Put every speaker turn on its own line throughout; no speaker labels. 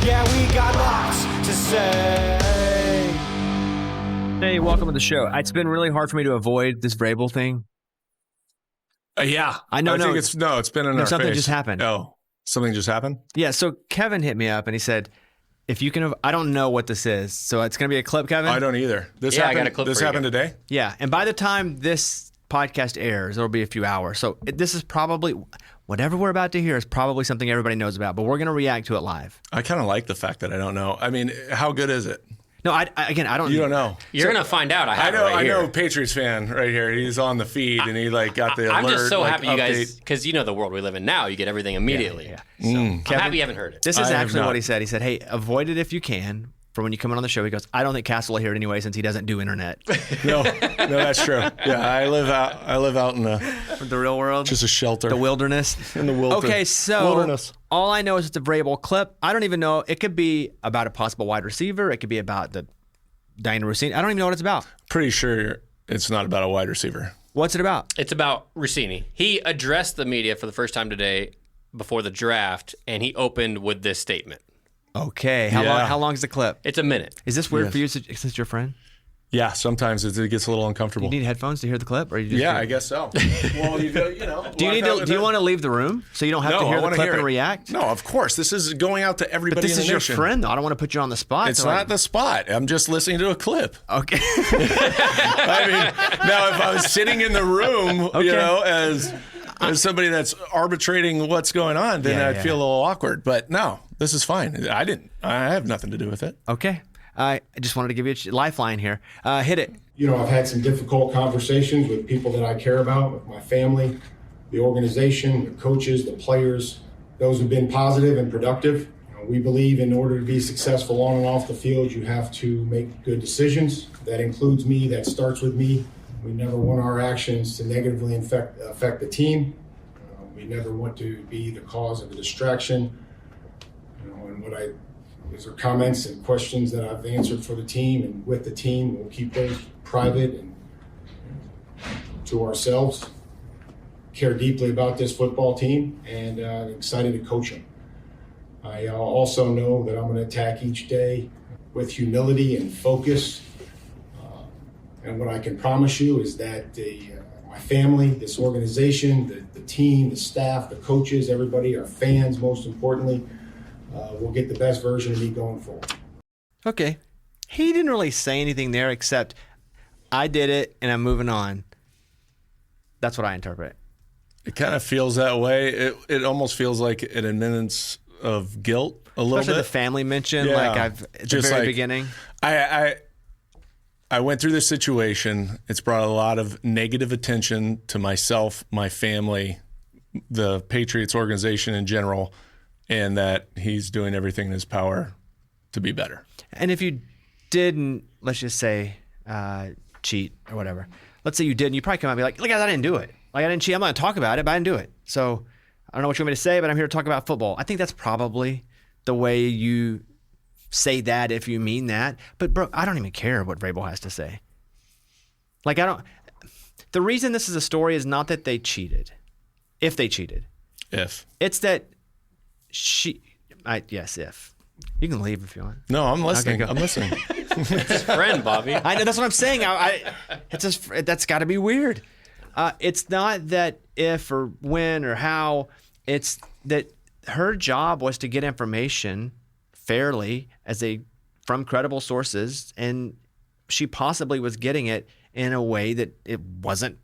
Yeah, we got lots to say.
Hey, welcome to the show. It's been really hard for me to avoid this Vrabel thing.
Yeah.
I know.
think it's been in our
something
face.
just happened.
Oh, something just happened?
Yeah, so Kevin hit me up and he said, if you can, I don't know what this is. So it's going to be a clip, Kevin?
I don't either. This
I
happened,
got a clip
this
for you.
happened today?
Yeah, and by the time this podcast airs, it'll be a few hours. So this is probably, whatever we're about to hear is probably something everybody knows about, but we're going to react to it live.
I kind of like the fact that I don't know. I mean, how good is it?
No, I don't.
You don't know.
You're going to find out. I
know Patriots fan right here. He's on the feed and he got the alert.
I'm just so happy
update.
you guys, because you know the world we live in now, you get everything immediately.
Yeah.
So I'm happy you haven't heard it.
This is
I have
actually
not.
what he said. He said, hey, avoid it if you can. For when you come in on the show, he goes, I don't think Cassel will hear it anyway since he doesn't do internet.
No, that's true. Yeah, I live out in
The real world.
just a shelter.
The wilderness.
In the wilderness.
Okay, so
Wilderness.
all I know is it's a Vrabel clip. I don't even know. It could be about a possible wide receiver. It could be about the Diana Rossini. I don't even know what it's about.
Pretty sure it's not about a wide receiver.
What's it about?
It's about Rossini. He addressed the media for the first time today before the draft, and he opened with this statement.
Okay.
Yeah.
How long is the clip?
It's a minute.
Is this weird
Yes.
for you since you're a friend?
Yeah, sometimes it gets a little uncomfortable.
You need headphones to hear the clip? Or you just
Yeah, I guess so. Well, you know.
Do you want to leave the room so you don't have to hear the clip and react?
No, of course. This is going out to everybody
But this
in the
is your
nation.
friend, though. I don't want to put you on the spot.
It's
so
not the spot. I'm just listening to a clip.
Okay.
I mean, now if I was sitting in the room,
Okay.
as somebody that's arbitrating what's going on, then
Yeah,
I'd
yeah.
feel a little awkward. But no, this is fine. I have nothing to do with it.
Okay. I just wanted to give you a lifeline here. Hit it.
You know, I've had some difficult conversations with people that I care about, with my family, the organization, the coaches, the players. Those have been positive and productive. We believe in order to be successful on and off the field, you have to make good decisions. That includes me. That starts with me. We never want our actions to negatively affect the team. We never want to be the cause of a distraction. And these are comments and questions that I've answered for the team and with the team. We'll keep those private and to ourselves. Care deeply about this football team and excited to coach them. I also know that I'm going to attack each day with humility and focus. And what I can promise you is that my family, this organization, the team, the staff, the coaches, everybody, our fans, most importantly, will get the best version of me going forward.
Okay. He didn't really say anything there except, I did it and I'm moving on. That's what I interpret.
It kind of feels that way. It almost feels like an admittance of guilt a little
Especially
bit.
the family mention,
Yeah.
like at the very beginning.
I went through this situation. It's brought a lot of negative attention to myself, my family, the Patriots organization in general, and that he's doing everything in his power to be better.
And if you didn't, let's just say, cheat or whatever. Let's say you didn't, you probably come out and be like, look, guys, I didn't do it. Like, I didn't cheat. I'm not going to talk about it, but I didn't do it. So I don't know what you want me to say, but I'm here to talk about football. I think that's probably the way you say that if you mean that. But, bro, I don't even care what Vrabel has to say. Like, the reason this is a story is not that they cheated. If they cheated. It's that if. You can leave if you want.
No, I'm listening.
Okay, go.
I'm listening.
It's his friend, Bobby.
I know, that's what I'm saying. That's got to be weird. It's not that if or when or how. It's that her job was to get information fairly from credible sources, and she possibly was getting it in a way that it wasn't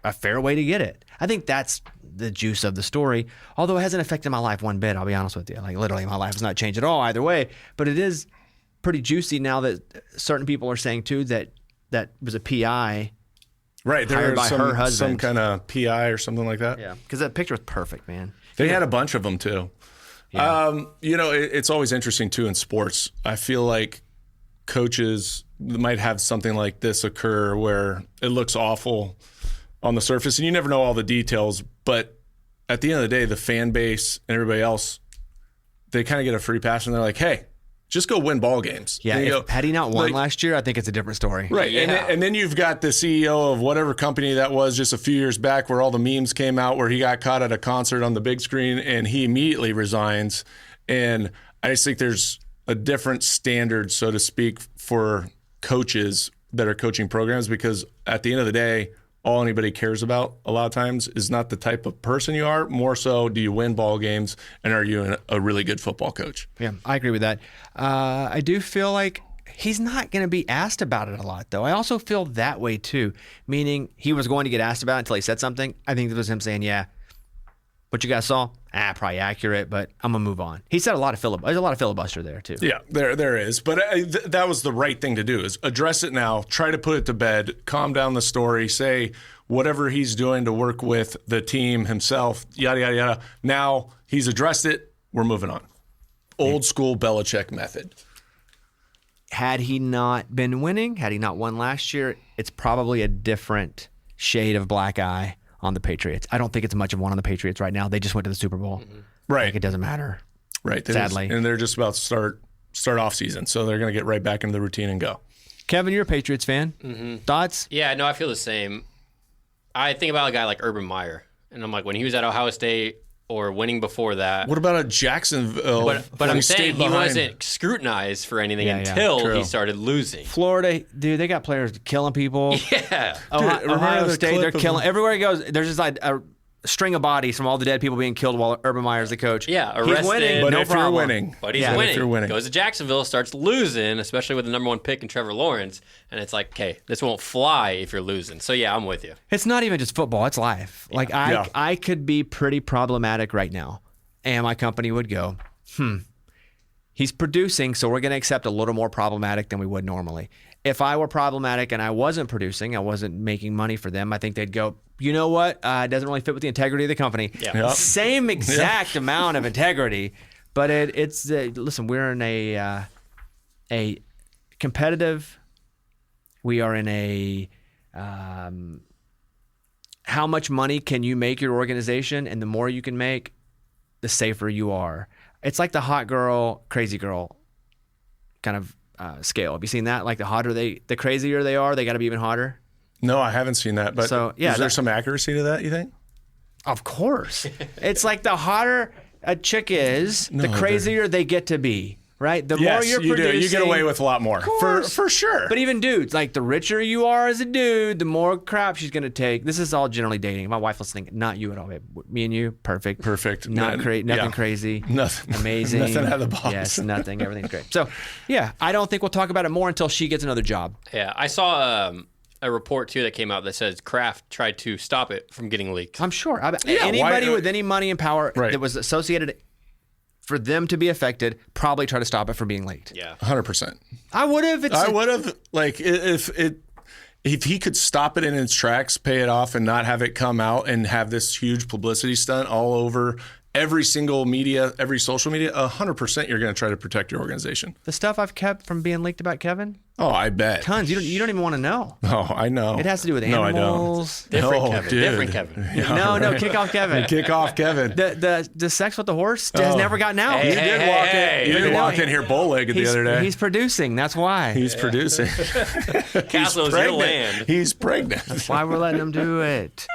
a fair way to get it. I think that's the juice of the story, although it hasn't affected my life one bit, I'll be honest with you. Like, literally, my life has not changed at all either way, but it is pretty juicy now that certain people are saying, too, that was a PI
Right,
hired by her husband.
some kind of PI or something like that.
Yeah, because that picture was perfect, man.
They had a bunch of them too.
Yeah.
It's always interesting too in sports. I feel like coaches might have something like this occur where it looks awful on the surface and you never know all the details, but at the end of the day, the fan base and everybody else, they kind of get a free pass and they're like, hey, just go win ball games.
Yeah, had he not won last year, I think it's a different story.
Right,
Yeah.
and then you've got the CEO of whatever company that was just a few years back where all the memes came out where he got caught at a concert on the big screen and he immediately resigns. And I just think there's a different standard, so to speak, for coaches that are coaching programs, because at the end of the day, all anybody cares about a lot of times is not the type of person you are. More so, do you win ball games, and are you a really good football coach?
Yeah, I agree with that. I do feel like he's not going to be asked about it a lot, though. I also feel that way, too, meaning he was going to get asked about it until he said something. I think it was him saying, yeah, what you guys saw, probably accurate, but I'm going to move on. He said there's a lot of filibuster there, too.
Yeah, there is. But that was the right thing to do, is address it now, try to put it to bed, calm down the story, say whatever he's doing to work with the team himself, yada, yada, yada. Now he's addressed it, we're moving on. Old school Belichick method.
Had he not been winning, had he not won last year, it's probably a different shade of black eye on the Patriots. I don't think it's much of one on the Patriots right now. They just went to the Super Bowl.
Mm-hmm. Right.
Like, it doesn't matter.
Right.
Sadly.
And they're just about to start off season, so they're going to get right back into the routine and go.
Kevin, you're a Patriots fan.
Mm-hmm.
Thoughts?
Yeah, no, I feel the same. I think about a guy like Urban Meyer, and I'm like, when he was at Ohio State or winning before that.
What about a Jacksonville?
But I'm saying he wasn't scrutinized for anything until he started losing.
Florida, dude, they got players killing people.
Yeah.
Ohio State, they're killing. Everywhere he goes, there's just like a string of bodies from all the dead people being killed while Urban Meyer's the coach.
Yeah,
he's
arrested.
winning,
But
no
if
problem.
you're winning.
But he's
If you're winning.
Goes to Jacksonville, starts losing, especially with the number 1 pick in Trevor Lawrence. And it's like, okay, this won't fly if you're losing. So, yeah, I'm with you.
It's not even just football, it's life.
Yeah.
Like, I could be pretty problematic right now, and my company would go, he's producing, so we're going to accept a little more problematic than we would normally. If I were problematic and I wasn't producing, I wasn't making money for them, I think they'd go, you know what? It doesn't really fit with the integrity of the company.
Yeah. Yep.
Same exact amount of integrity, but it's listen, we're in a competitive, we are in a how much money can you make your organization, and the more you can make, the safer you are. It's like the hot girl, crazy girl kind of scale. Have you seen that? Like the crazier they are, they got to be even hotter.
No, I haven't seen that. But
So, yeah,
is there some accuracy to that, you think?
Of course. It's like the hotter a chick is, the crazier they get to be, right? The more you're producing,
you get away with a lot more. For sure.
But even dudes, like the richer you are as a dude, the more crap she's going to take. This is all generally dating. My wife listening, not you at all, babe. Me and you, perfect. Nothing crazy.
Nothing.
Amazing.
Nothing out of the box.
Yes, nothing. Everything's great. So, yeah, I don't think we'll talk about it more until she gets another job.
Yeah, I saw a report, too, that came out that says Kraft tried to stop it from getting leaked.
I'm sure. Anybody with any money and power that was associated for them to be affected probably try to stop it from being leaked.
Yeah.
100%.
I would have.
I would have, like, if he could stop it in its tracks, pay it off, and not have it come out and have this huge publicity stunt all over every single media, every social media, 100% you're going to try to protect your organization.
The stuff I've kept from being leaked about Kevin?
Oh, I bet.
Tons. You don't even want to know.
Oh, I know.
It has to do with animals.
Different Kevin.
Yeah, no, kick off Kevin.
Kick off Kevin.
The sex with the horse has never gotten out.
You did walk in here bow-legged the other day.
He's producing. That's why.
He's producing.
Castle's your land.
He's pregnant.
That's why we're letting him do it.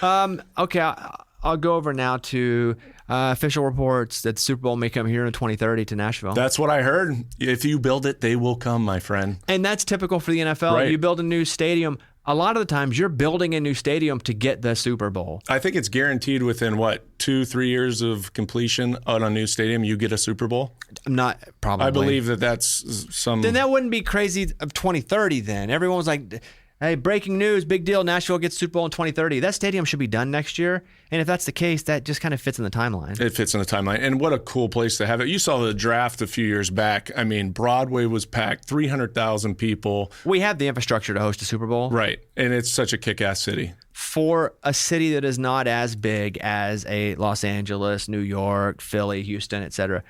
Okay, I'll go over now to official reports that the Super Bowl may come here in 2030 to Nashville.
That's what I heard. If you build it, they will come, my friend.
And that's typical for the NFL.
Right.
You build a new stadium. A lot of the times you're building a new stadium to get the Super Bowl.
I think it's guaranteed within, 2-3 years of completion on a new stadium, you get a Super Bowl.
Not probably.
I believe that's some...
Then that wouldn't be crazy of 2030 then. Everyone was like, hey, breaking news, big deal, Nashville gets Super Bowl in 2030. That stadium should be done next year. And if that's the case, that just kind of fits in the timeline.
It fits in the timeline. And what a cool place to have it. You saw the draft a few years back. I mean, Broadway was packed, 300,000 people.
We have the infrastructure to host a Super Bowl.
Right. And it's such a kick-ass city.
For a city that is not as big as a Los Angeles, New York, Philly, Houston, et cetera,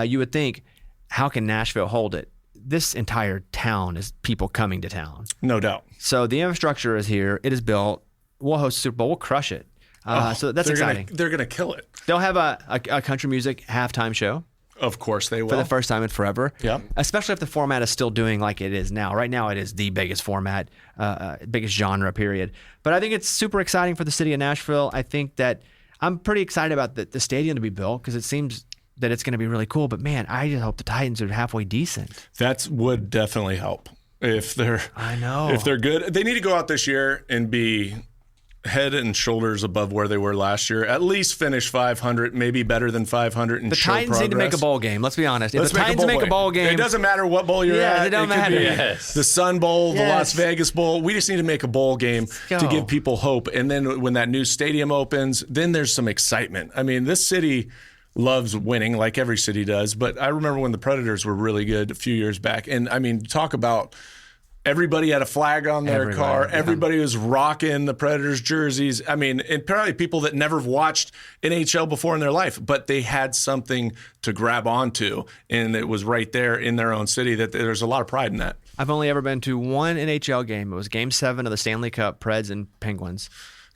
you would think, how can Nashville hold it? This entire town is people coming to town.
No doubt.
So the infrastructure is here. It is built. We'll host a Super Bowl. We'll crush it. So that's exciting.
They're going to kill it.
They'll have a country music halftime show.
Of course they will.
For the first time in forever.
Yeah.
Especially if the format is still doing like it is now. Right now it is the biggest format, biggest genre, period. But I think it's super exciting for the city of Nashville. I think that I'm pretty excited about the stadium to be built because it seems that it's going to be really cool. But man, I just hope the Titans are halfway decent.
That would definitely help if they're.
I know.
If they're good. They need to go out this year and be head and shoulders above where they were last year. At least finish 500, maybe better than 500, and
The
show
Titans
progress.
need to make a bowl game. Let's be honest. If
Let's
the Titans make a bowl game,
It doesn't matter what bowl you're at.
it don't
could
matter.
be
Yes.
the Sun Bowl, the
Yes.
Las Vegas Bowl. We just need to make a bowl game
go.
to give people hope. And then when that new stadium opens, then there's some excitement. I mean, this city loves winning like every city does. But I remember when the Predators were really good a few years back. And I mean, talk about everybody had a flag on their
Everybody,
car.
yeah.
Everybody was rocking the Predators jerseys. I mean, and probably people that never watched NHL before in their life, but they had something to grab onto, and it was right there in their own city. That there's a lot of pride in that.
I've only ever been to one NHL game. It was Game 7 of the Stanley Cup, Preds and Penguins.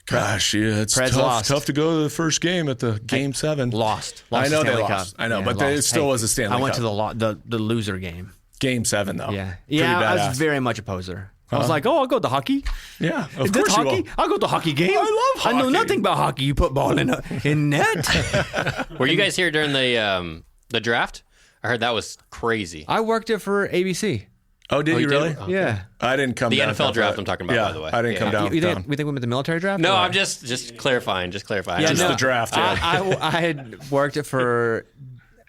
Gosh, yeah, it's
Preds
tough,
lost.
tough to go to the first game at the Game 7.
Lost
I
the
know they
Stanley
lost.
Cup.
I know,
Yeah,
but
lost.
it still was a Stanley
I went
Cup.
to the loser game.
Game 7, though.
Yeah,
Pretty
yeah. I
badass.
was very much a poser. I was like, I'll go to hockey.
Yeah, of
Is
course
this
you
hockey?
will.
I'll go to hockey game.
I love
I know
hockey.
nothing about hockey. You put ball in net.
Were you guys here during the draft? I heard that was crazy.
I worked it for ABC.
Oh, did you
did?
really?
Oh.
Yeah.
I didn't come
The
down.
NFL draft I'm talking about,
yeah,
by the way.
I didn't come
Yeah.
down.
We think we went to the military draft?
No,
Or-
I'm just clarifying. Just clarifying.
Yeah,
Just
no,
the draft, yeah.
I had worked it for,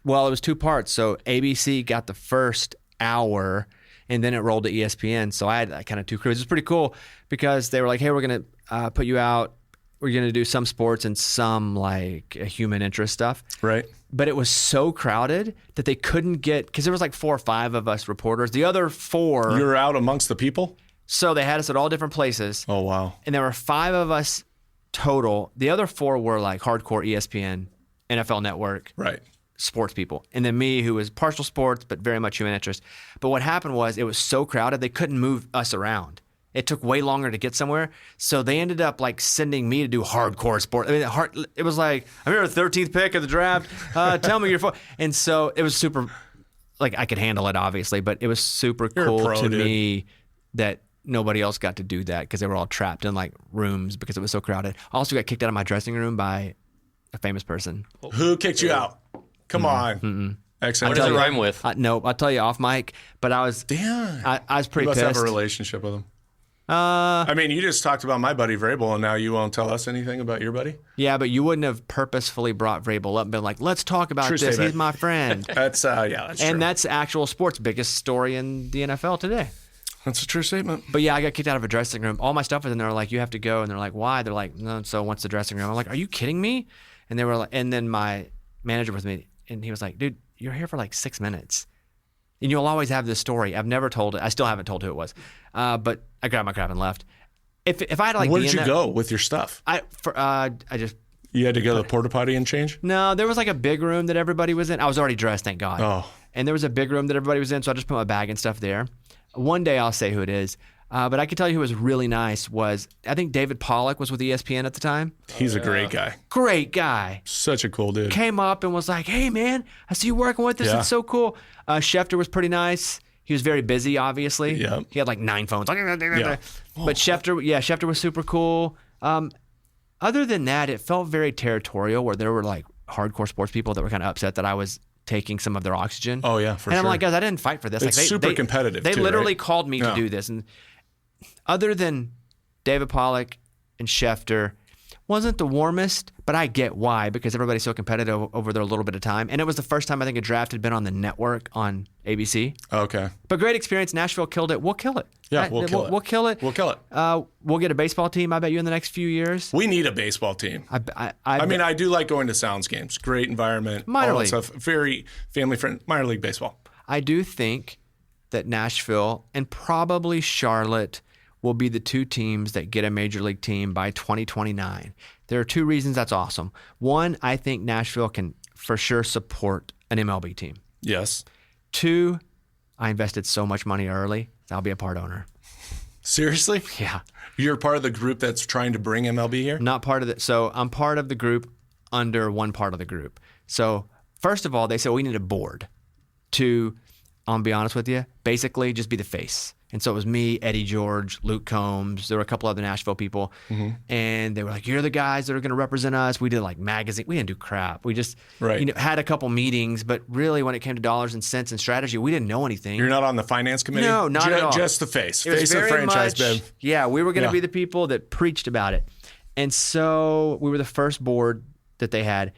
well, it was 2 parts. So ABC got the first hour, and then it rolled to ESPN. So I had kind of 2 crews. It was pretty cool because they were like, hey, we're going to put you out. We're going to do some sports and some like human interest stuff.
Right.
But it was so crowded that they couldn't get, because there was like 4 or 5 of us reporters. The other 4,
You're out amongst the people?
so they had us at all different places.
Oh, wow.
And there were 5 of us total. The other 4 were like hardcore ESPN, NFL Network,
Right.
sports people. And then me, who was partial sports, but very much human interest. But what happened was it was so crowded, they couldn't move us around. It took way longer to get somewhere. So they ended up like sending me to do hardcore sport. I mean, it was like, I'm here at the 13th pick of the draft. Tell me your phone. And so it was super, like I could handle it obviously, but it was super
You're a
cool
pro,
to
dude.
me that nobody else got to do that because they were all trapped in like rooms because it was so crowded. I also got kicked out of my dressing room by a famous person.
Who kicked you out? Come on. Excellent.
What does it rhyme with?
Nope, I'll tell you off mic, but I was
Damn.
I was
You
pretty
must
pissed.
have a relationship with him. I mean, you just talked about my buddy Vrabel, and now you won't tell us anything about your buddy?
Yeah, but you wouldn't have purposefully brought Vrabel up and been like, let's talk about
True
this.
statement.
He's my friend.
That's, yeah, that's true.
And that's actual sports biggest story in the NFL today.
That's a true statement.
But yeah, I got kicked out of a dressing room. All my stuff was in there. Like, you have to go. And they're like, why? They're like, no, so what's the dressing room? I'm like, are you kidding me? And they were like, and then my manager was with me, and he was like, dude, you're here for like 6 minutes. And you'll always have this story. I've never told it. I still haven't told who it was. But I grabbed my crap and left. If I had to like
Where
be
did
in
you
that,
go with your stuff?
I just
You had to go to the porta potty and change?
no. There was like a big room that everybody was in. I was already dressed, thank God.
Oh.
And there was a big room that everybody was in, so I just put my bag and stuff there. One day I'll say who it is. But I can tell you who was really nice was, I think David Pollack was with ESPN at the time.
He's a great guy.
Great guy.
Such a cool dude.
Came up and was like, hey man, I see you working with us.
Yeah.
It's so cool. Schefter was pretty nice. He was very busy, obviously.
Yeah.
He had like 9 phones.
Yeah.
But Schefter was super cool. Other than that, it felt very territorial where there were like hardcore sports people that were kind of upset that I was taking some of their oxygen.
Oh, yeah, for
and I'm
sure.
like, guys, I didn't fight for this.
It's
like,
super competitive,
They
too,
literally
right?
called me to
Yeah.
do this. And other than David Pollack and Schefter, wasn't the warmest, but I get why, because everybody's so competitive over their little bit of time. And it was the first time I think a draft had been on the network on ABC.
Okay.
But great experience. Nashville killed it. We'll kill it.
Yeah, we'll kill it.
We'll kill it.
We'll kill it.
We'll get a baseball team, I bet you, in the next few years.
We need a baseball team.
I
mean, I do like going to Sounds games. Great environment.
Minor
all that
league.
stuff. Very family friendly. Minor league baseball.
I do think that Nashville and probably Charlotte will be the 2 teams that get a major league team by 2029. There are 2 reasons that's awesome. One, I think Nashville can for sure support an MLB team.
Yes.
2, I invested so much money early, I'll be a part owner.
Seriously?
Yeah.
You're part of the group that's trying to bring MLB here?
Not part of it. So I'm part of the group under one part of the group. So first of all, they said we need a board to, I'll be honest with you, basically just be the face. And so it was me, Eddie George, Luke Combs. There were a couple other Nashville people. And they were like, you're the guys that are going to represent us. We did like magazine. We didn't do crap. We just had a couple meetings. But really, when it came to dollars and cents and strategy, we didn't know anything.
You're not on the finance committee?
No, not at all.
Just the face.
It was
Face of
very
franchise,
much,
Bev.
yeah, we were going to be the people that preached about it. And so we were the first board that they had.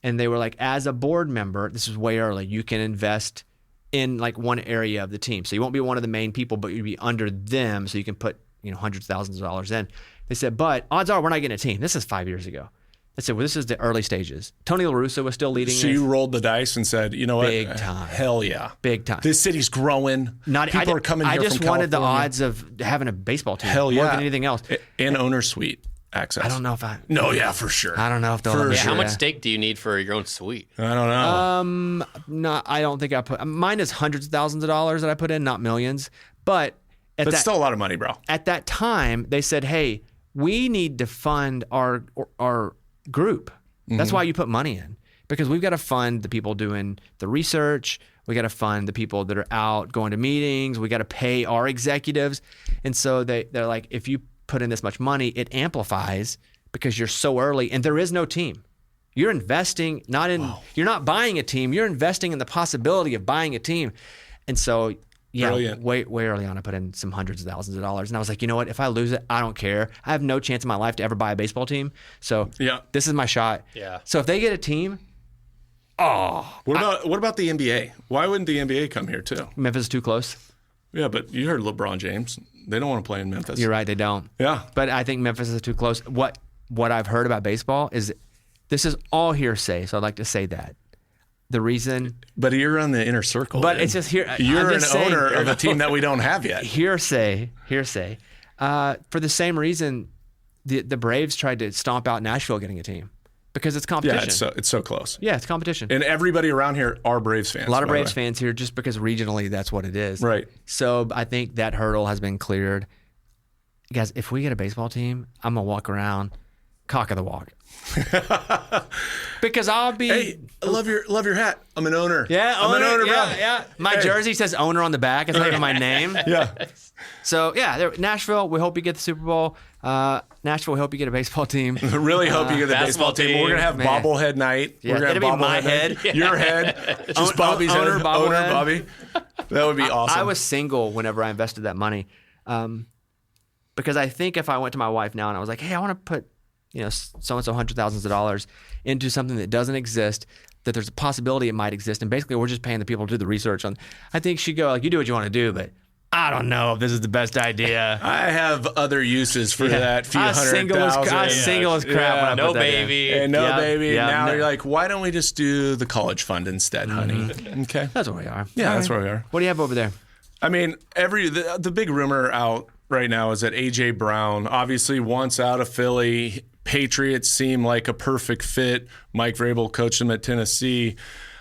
And they were like, as a board member, this is way early, you can invest in like one area of the team. So you won't be one of the main people, but you'd be under them so you can put, hundreds of thousands of dollars in. They said, but odds are we're not getting a team. This is 5 years ago. They said, well, this is the early stages. Tony La Russa was still leading.
So you rolled the dice and said, you know what?
Big time.
Hell yeah.
Big time.
This city's growing. People are coming here from California.
I just wanted the odds of having a baseball team
Hell yeah.
more than anything else.
And owner suite access.
I don't know if I...
No, yeah, for sure.
I don't know if they'll let me
How
do
much
that.
stake do you need for your own suite?
I don't know.
No, I don't think I put... Mine is hundreds of thousands of dollars that I put in, not millions. But
That's still a lot of money, bro.
At that time, they said, hey, we need to fund our group. That's why you put money in. Because we've got to fund the people doing the research. We got to fund the people that are out going to meetings. We got to pay our executives. And so they're like, if you put in this much money, it amplifies because you're so early and there is no team. You're investing you're not buying a team, you're investing in the possibility of buying a team. And so, yeah,
Brilliant.
way early on, I put in some hundreds of thousands of dollars. And I was like, you know what? If I lose it, I don't care. I have no chance in my life to ever buy a baseball team. So this is my shot.
Yeah.
So if they get a team,
What about the NBA? Why wouldn't the NBA come here too?
Memphis is too close.
Yeah, but you heard LeBron James. They don't want to play in Memphis.
You're right, they don't.
Yeah.
But I think Memphis is too close. What I've heard about baseball is this is all hearsay, so I'd like to say that. The reason...
But you're on the inner circle.
But
man.
it's just here...
You're
I'm
an
just saying,
owner of a team that we don't have yet.
Hearsay. For the same reason, the Braves tried to stomp out Nashville getting a team. Because it's competition.
Yeah, it's so close.
Yeah, it's competition.
And everybody around here are Braves fans.
A lot of
by the
Braves
way.
fans here just because regionally that's what it is.
Right.
So I think that hurdle has been cleared. Guys, if we get a baseball team, I'm going to walk around cock of the walk. Because I'll be...
Hey, I love your hat. I'm an owner.
Yeah,
I'm an owner, bro.
Yeah. My jersey says owner on the back. It's not even my name.
Yeah.
So, yeah, Nashville, we hope you get the Super Bowl. Nashville, we hope you get a baseball team.
Really hope you get the baseball
basketball
team.
team.
We're going to have
Man.
bobblehead night.
Yeah,
We're gonna
it'll
have
be my
bobblehead
head.
night. Your head. Just Bobby's
owner,
head.
bobblehead.
Owner Bobby. That would be awesome.
I was single whenever I invested that money. Because I think if I went to my wife now and I was like, hey, I want to put, so-and-so hundreds of thousands of dollars into something that doesn't exist, that there's a possibility it might exist, and basically we're just paying the people to do the research on. I think she'd go like, you do what you want to do, but I don't know if this is the best idea.
I have other uses for that few
I was
hundred
single
thousand.
as crap when I
No
put that in.
baby.
And no
Yeah,
baby.
yeah,
Now
no.
you're like, why don't we just do the college fund instead, honey? Okay.
That's where we are.
Yeah,
All
that's
right.
where we are.
What do you have over there?
I mean, the big rumor out right now is that A.J. Brown obviously wants out of Philly. Patriots seem like a perfect fit. Mike Vrabel coached him at Tennessee.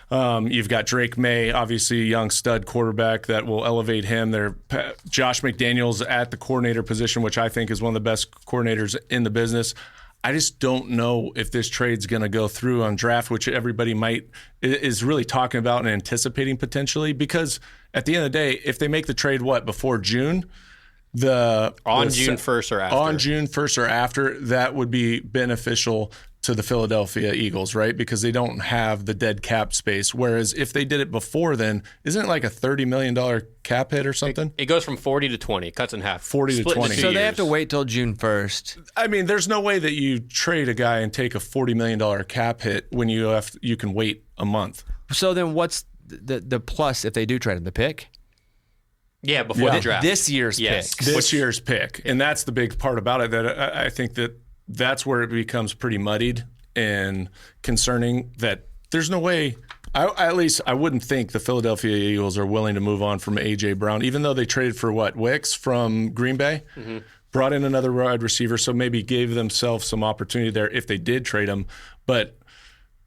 You've got Drake May, obviously a young stud quarterback that will elevate him. Josh McDaniels at the coordinator position, which I think is one of the best coordinators in the business. I just don't know if this trade's going to go through on draft, which everybody is really talking about and anticipating potentially. Because at the end of the day, if they make the trade, before June?
June 1st or after.
On June 1st or after, that would be beneficial to the Philadelphia Eagles, right? Because they don't have the dead cap space. Whereas if they did it before then, isn't it like a $30 million cap hit or something?
It goes from 40 to 20, cuts in half.
40 to
Split into
20.
2
So they have
years.
to wait till June 1st.
I mean, there's no way that you trade a guy and take a $40 million cap hit when you can wait a month.
So then what's the plus if they do trade him? The pick?
Yeah, before the draft.
This year's
Yes.
pick.
This year's pick. And that's the big part about it, that I think that's where it becomes pretty muddied and concerning, that there's no way, at least I wouldn't think the Philadelphia Eagles are willing to move on from A.J. Brown, even though they traded for Wicks from Green Bay, brought in another wide receiver, so maybe gave themselves some opportunity there if they did trade him. But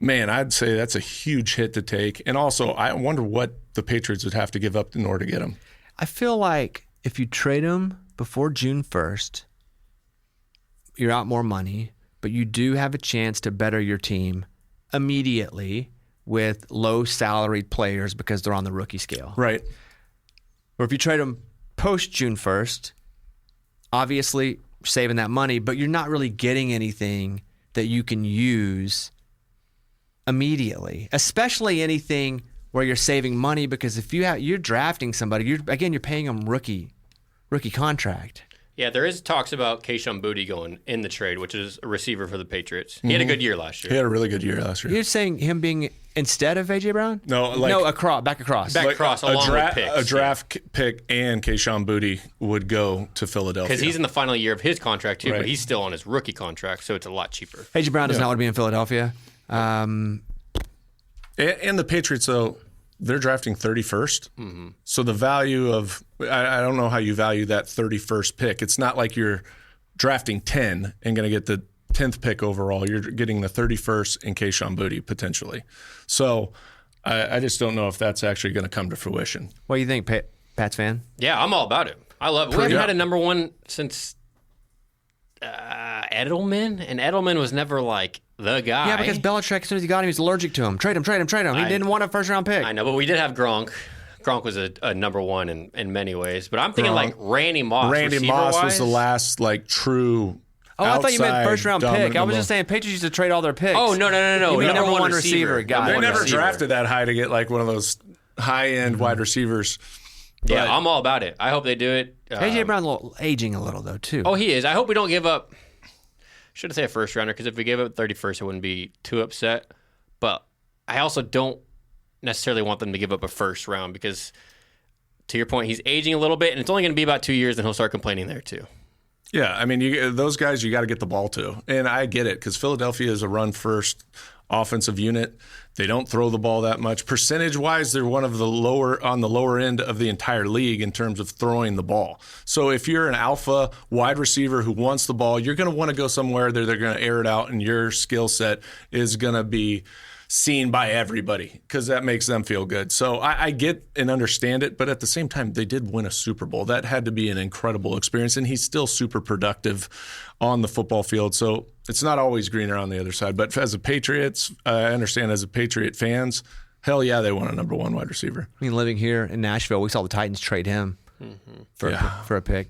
man, I'd say that's a huge hit to take. And also, I wonder what the Patriots would have to give up in order to get him.
I feel like if you trade him before June 1st, you're out more money, but you do have a chance to better your team immediately with low salaried players because they're on the rookie scale.
Right.
Or if you trade him post June 1st, obviously saving that money, but you're not really getting anything that you can use immediately, especially anything where you're saving money, because if you're drafting somebody, you're paying them rookie contract.
Yeah, there is talks about Kayshon Boutte going in the trade, which is a receiver for the Patriots. He had a good year last year.
He had a really good year last year.
You're saying him being instead of A.J. Brown?
No,
back across.
Back across, along with picks.
A draft pick and Kayshon Boutte would go to Philadelphia.
Because he's in the final year of his contract, too,
Right.
but he's still on his rookie contract, so it's a lot cheaper.
A.J. Brown does not want to be in Philadelphia.
And the Patriots, though, they're drafting 31st. Mm-hmm. So the value of, I don't know how you value that 31st pick. It's not like you're drafting 10 and going to get the 10th pick overall. You're getting the 31st in Kayshon Boutte potentially. So I just don't know if that's actually going to come to fruition.
What do you think, Pats fan?
Yeah, I'm all about it. I love it. We haven't had a number one since Edelman, and Edelman was never like the guy.
Yeah, because Belichick, as soon as he got him, he was allergic to him. Trade him. He didn't want a first-round pick.
I know, but we did have Gronk. Gronk was a number one in many ways. But I'm thinking like Randy Moss.
Randy Moss was the last true.
Oh, I thought you meant first-round pick. I was
just
just saying Patriots used to trade all their picks.
Oh, no.
You mean number one receiver.
They never drafted that high to get like one of those high-end wide receivers.
Yeah, I'm all about it. I hope they do it.
A.J. Brown aging a little, though, too.
Oh, he is. I hope we don't give up. Should I say a first rounder? Because if we gave up 31st, I wouldn't be too upset. But I also don't necessarily want them to give up a first round because, to your point, he's aging a little bit, and it's only going to be about 2 years, and he'll start complaining there too.
Yeah, I mean, those guys you got to get the ball to, and I get it because Philadelphia is a run-first offensive unit. They don't throw the ball that much. Percentage-wise, they're one of the on the lower end of the entire league in terms of throwing the ball. So if you're an alpha wide receiver who wants the ball, you're going to want to go somewhere that they're going to air it out, and your skill set is going to be seen by everybody because that makes them feel good. So I get and understand it, but at the same time, they did win a Super Bowl. That had to be an incredible experience, and he's still super productive on the football field. So it's not always greener on the other side. But as a Patriots, I understand as a Patriot fans, hell yeah, they want a number one wide receiver.
I mean, living here in Nashville, we saw the Titans trade him for a pick.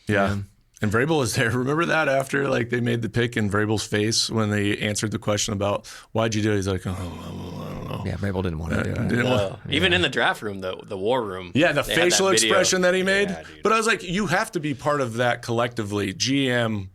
Yeah. And Vrabel was there. Remember that after they made the pick in Vrabel's face when they answered the question about why'd you do it? He's like, oh, I don't know.
Yeah, Vrabel didn't want to do it.
Even in the draft room, the war room.
Yeah, the facial expression that he made.
Yeah,
but I was like, you have to be part of that collectively. GM,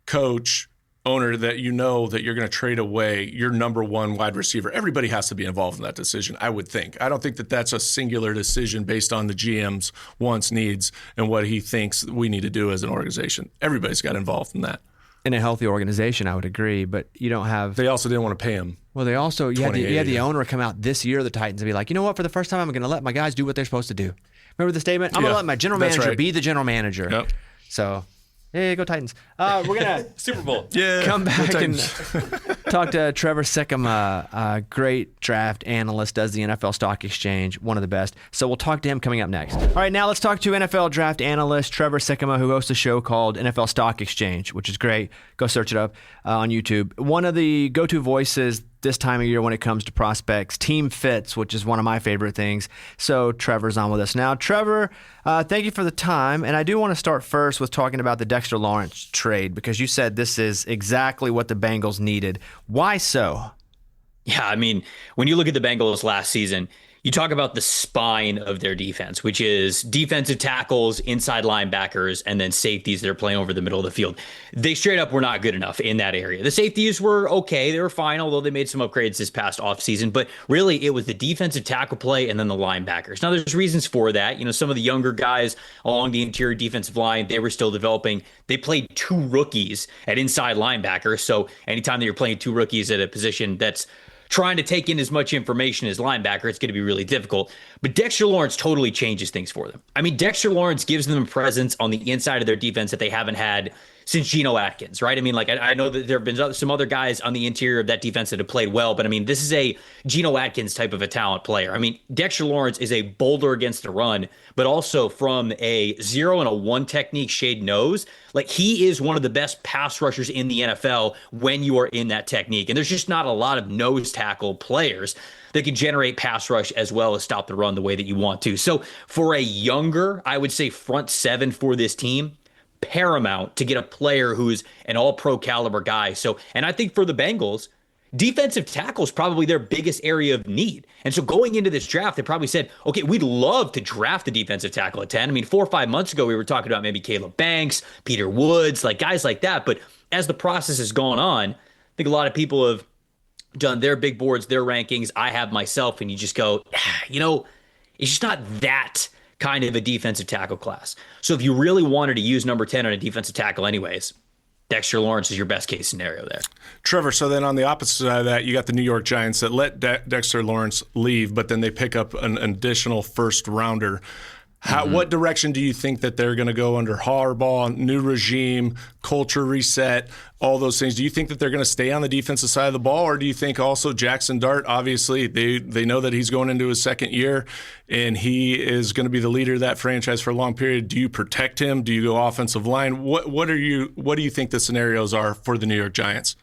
coach, owner, that you know that you're going to trade away your number one wide receiver. Everybody has to be involved in that decision, I would think. I don't think that that's a singular decision based on the GM's wants, needs, and what he thinks we need to do as an organization. Everybody's got involved in that.
In a healthy organization, I would agree, but you don't have...
They also didn't want to pay him.
Well, they also... You had the owner come out this year, the Titans, and be like, you know what, for the first time, I'm going to let my guys do what they're supposed to do. Remember the statement? I'm going to let my general manager be the general manager.
Yep.
So... Hey, go Titans. We're going to
Super Bowl.
come back and talk to Trevor Sikkema, great draft analyst, does the NFL Stock Exchange, one of the best. So we'll talk to him coming up next. All right, now let's talk to NFL draft analyst Trevor Sikkema, who hosts a show called NFL Stock Exchange, which is great. Go search it up on YouTube. One of the go-to voices this time of year when it comes to prospects, team fits, which is one of my favorite things. So Trevor's on with us now. Trevor, thank you for the time. And I do want to start first with talking about the Dexter Lawrence trade because you said this is exactly what the Bengals needed. Why so?
Yeah, I mean, when you look at the Bengals last season, you talk about the spine of their defense, which is defensive tackles, inside linebackers, and then safeties that are playing over the middle of the field. They straight up were not good enough in that area. The safeties were okay. They were fine, although they made some upgrades this past offseason. But really, it was the defensive tackle play and then the linebackers. Now, there's reasons for that. You know, some of the younger guys along the interior defensive line, they were still developing. They played two rookies at inside linebacker. So anytime that you're playing two rookies at a position that's trying to take in as much information as linebacker, it's going to be really difficult. But Dexter Lawrence totally changes things for them. I mean, Dexter Lawrence gives them a presence on the inside of their defense that they haven't had since Geno Atkins, right? I mean, I know that there have been some other guys on the interior of that defense that have played well, but I mean, this is a Geno Atkins type of a talent player. I mean, Dexter Lawrence is a boulder against the run, but also from a 0 and a 1 technique shade nose. He is one of the best pass rushers in the NFL when you are in that technique. And there's just not a lot of nose tackle players that can generate pass rush as well as stop the run the way that you want to. So for a younger, I would say front seven for this team, paramount to get a player who's an all-pro caliber guy. So, and I think for the Bengals, defensive tackle is probably their biggest area of need. And so going into this draft, they probably said, okay, we'd love to draft a defensive tackle at 10. I mean, 4 or 5 months ago, we were talking about maybe Caleb Banks, Peter Woods, like guys like that. But as the process has gone on, I think a lot of people have done their big boards, their rankings. I have myself, and you just go, it's just not that kind of a defensive tackle class. So if you really wanted to use number 10 on a defensive tackle anyways, Dexter Lawrence is your best case scenario there.
Trevor, so then on the opposite side of that, you got the New York Giants that let Dexter Lawrence leave, but then they pick up an additional first rounder. What direction do you think that they're going to go under Harbaugh, new regime, culture reset, all those things? Do you think that they're going to stay on the defensive side of the ball, or do you think also Jackson Dart, obviously they know that he's going into his second year and he is going to be the leader of that franchise for a long period? Do you protect him? Do you go offensive line? What do you think the scenarios are for the New York Giants?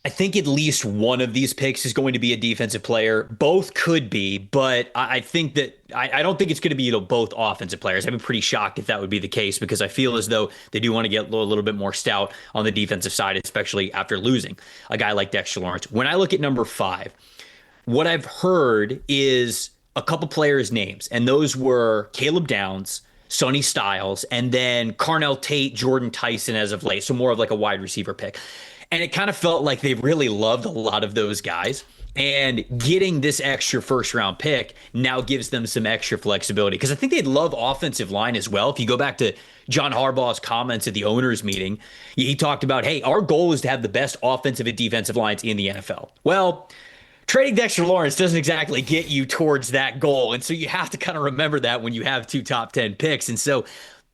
I think at least one of these picks is going to be a defensive player. Both could be, but I think that I don't think it's going to be both offensive players. I'd be pretty shocked if that would be the case, because I feel as though they do want to get a little bit more stout on the defensive side, especially after losing a guy like Dexter Lawrence. When I look at number 5, what I've heard is a couple players' names, and those were Caleb Downs, Sonny Styles, and then Carnell Tate, Jordan Tyson as of late, so more of like a wide receiver pick. And it kind of felt like they really loved a lot of those guys. And getting this extra first-round pick now gives them some extra flexibility, because I think they'd love offensive line as well. If you go back to John Harbaugh's comments at the owners' meeting, he talked about, hey, our goal is to have the best offensive and defensive lines in the NFL. Well, trading Dexter Lawrence doesn't exactly get you towards that goal. And so you have to kind of remember that when you have 2 top 10 picks. And so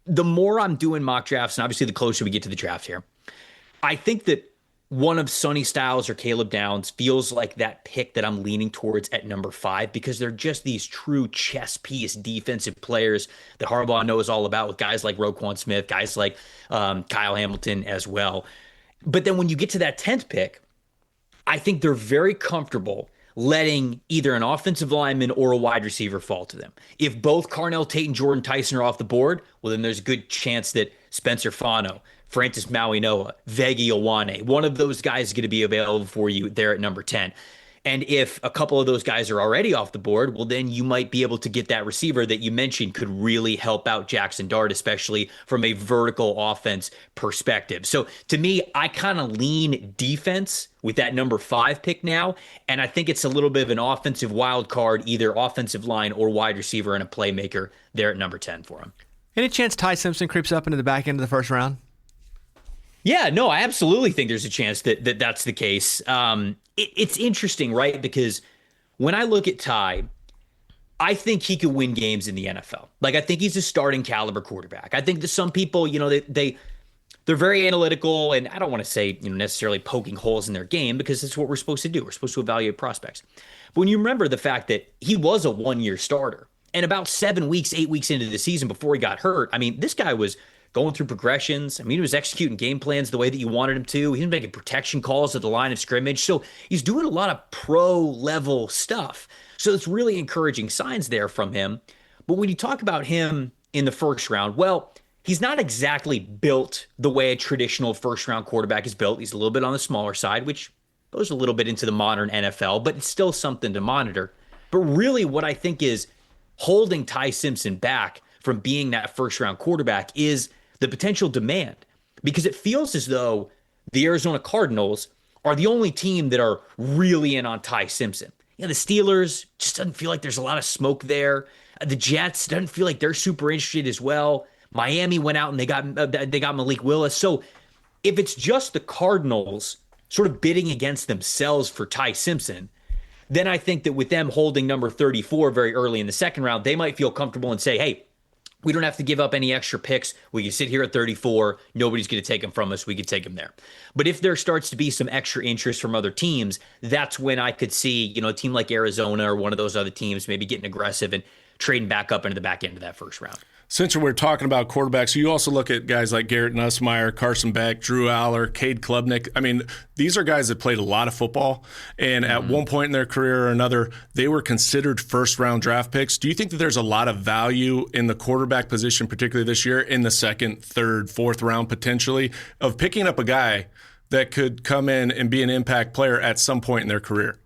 the more I'm doing mock drafts, and obviously the closer we get to the draft here, I think that one of Sonny Styles or Caleb Downs feels like that pick that I'm leaning towards at number 5, because they're just these true chess piece defensive players that Harbaugh knows all about, with guys like Roquan Smith, guys like Kyle Hamilton as well. But then when you get to that 10th pick, I think they're very comfortable letting either an offensive lineman or a wide receiver fall to them. If both Carnell Tate and Jordan Tyson are off the board, well, then there's a good chance that Spencer Fano, Francis Mauigoa, Vegi Owane, one of those guys is going to be available for you there at number 10. And if a couple of those guys are already off the board, well, then you might be able to get that receiver that you mentioned could really help out Jackson Dart, especially from a vertical offense perspective. So to me, I kind of lean defense with that number 5 pick now. And I think it's a little bit of an offensive wild card, either offensive line or wide receiver and a playmaker there at number 10 for him.
Any chance Ty Simpson creeps up into the back end of the first round?
Yeah, no, I absolutely think there's a chance that that's the case. It's interesting, right? Because when I look at Ty, I think he could win games in the NFL. Like, I think he's a starting caliber quarterback. I think that some people, they're very analytical, and I don't want to say, necessarily poking holes in their game, because that's what we're supposed to do. We're supposed to evaluate prospects. But when you remember the fact that he was a 1-year starter, and about 8 weeks into the season before he got hurt, I mean, this guy was going through progressions. I mean, he was executing game plans the way that you wanted him to. He was making protection calls at the line of scrimmage. So he's doing a lot of pro-level stuff. So it's really encouraging signs there from him. But when you talk about him in the first round, well, he's not exactly built the way a traditional first-round quarterback is built. He's a little bit on the smaller side, which goes a little bit into the modern NFL, but it's still something to monitor. But really what I think is holding Ty Simpson back from being that first-round quarterback is the potential demand, because it feels as though the Arizona Cardinals are the only team that are really in on Ty Simpson. The Steelers just doesn't feel like there's a lot of smoke there. The Jets doesn't feel like they're super interested as well. Miami went out and they got Malik Willis. So if it's just the Cardinals sort of bidding against themselves for Ty Simpson, then I think that with them holding number 34 very early in the second round, they might feel comfortable and say, hey, we don't have to give up any extra picks. We can sit here at 34. Nobody's going to take them from us. We can take them there. But if there starts to be some extra interest from other teams, that's when I could see, a team like Arizona or one of those other teams maybe getting aggressive and trading back up into the back end of that first round.
Since we're talking about quarterbacks, you also look at guys like Garrett Nussmeier, Carson Beck, Drew Aller, Cade Klubnik. I mean, these are guys that played a lot of football, and at one point in their career or another, they were considered first-round draft picks. Do you think that there's a lot of value in the quarterback position, particularly this year, in the second, third, fourth round potentially, of picking up a guy that could come in and be an impact player at some point in their career?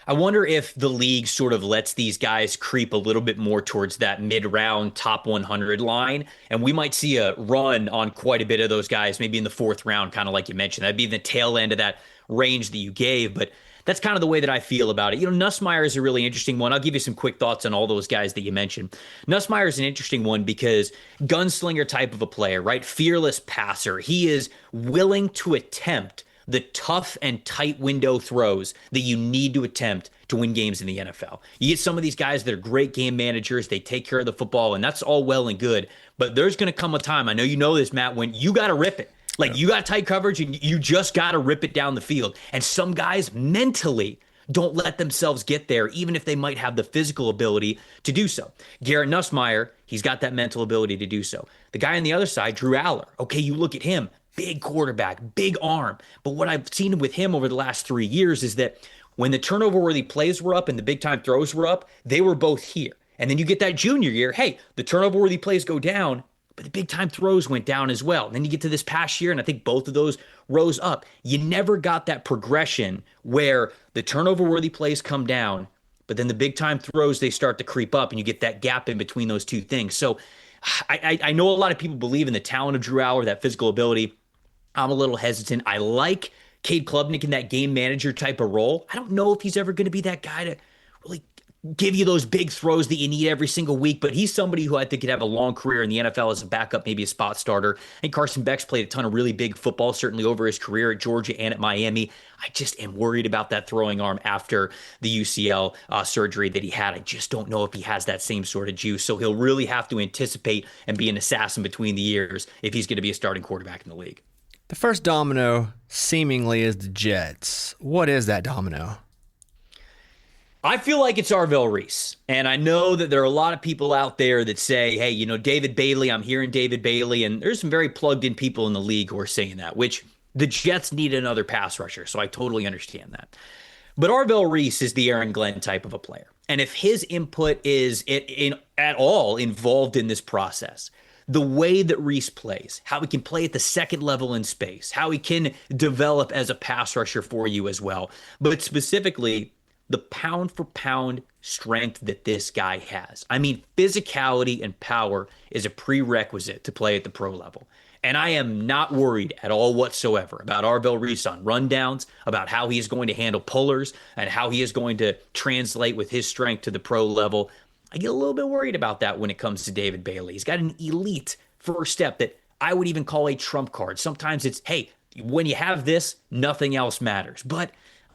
I wonder if the league sort of lets these guys creep a little bit more towards that mid-round top 100 line, and we might see a run on quite a bit of those guys, maybe in the fourth round, kind of like you mentioned. That'd be the tail end of that range that you gave, but that's kind of the way that I feel about it. You know, Nussmeier is a really interesting one. I'll give you some quick thoughts on all those guys that you mentioned. Nussmeier is an interesting one because gunslinger type of a player, right? Fearless passer. He is willing to attempt the tough and tight window throws that you need to attempt to win games in the NFL. You get some of these guys that are great game managers. They take care of the football, and that's all well and good. But there's going to come a time, I know you know this, Matt, when you got to rip it. Like, you got tight coverage, and you just got to rip it down the field. And some guys mentally don't let themselves get there, even if they might have the physical ability to do so. Garrett Nussmeier, he's got that mental ability to do so. The guy on the other side, Drew Aller, okay, you look at him. Big quarterback, big arm. But what I've seen with him over the last 3 years is that when the turnover-worthy plays were up and the big-time throws were up, they were both here. And then you get that junior year, hey, the turnover-worthy plays go down, but the big-time throws went down as well. And then you get to this past year, and I think both of those rose up. You never got that progression where the turnover-worthy plays come down, but then the big-time throws, they start to creep up, and you get that gap in between those two things. So I know a lot of people believe in the talent of Drew Aller, that physical ability. I'm a little hesitant. I like Cade Klubnik in that game manager type of role. I don't know if he's ever going to be that guy to really give you those big throws that you need every single week, but he's somebody who I think could have a long career in the NFL as a backup, maybe a spot starter. I think Carson Beck's played a ton of really big football, certainly over his career at Georgia and at Miami. I just am worried about that throwing arm after the UCL surgery that he had. I just don't know if he has that same sort of juice, so he'll really have to anticipate and be an assassin between the ears if he's going to be a starting quarterback in the league.
The first domino seemingly is the Jets. What is that domino?
I feel like it's Arvell Reese. And I know that there are a lot of people out there that say, hey, you know, David Bailey, I'm hearing David Bailey. And there's some very plugged in people in the league who are saying that, which the Jets need another pass rusher. So I totally understand that. But Arvell Reese is the Aaron Glenn type of a player. And if his input is at all involved in this process, the way that Reese plays, how he can play at the second level in space, how he can develop as a pass rusher for you as well, but specifically the pound for pound strength that this guy has. I mean, physicality and power is a prerequisite to play at the pro level. And I am not worried at all whatsoever about Arvell Reese on rundowns, about how he is going to handle pullers and how he is going to translate with his strength to the pro level. I get a little bit worried about that when it comes to David Bailey. He's got an elite first step that I would even call a trump card. Sometimes it's, hey, when you have this, nothing else matters. But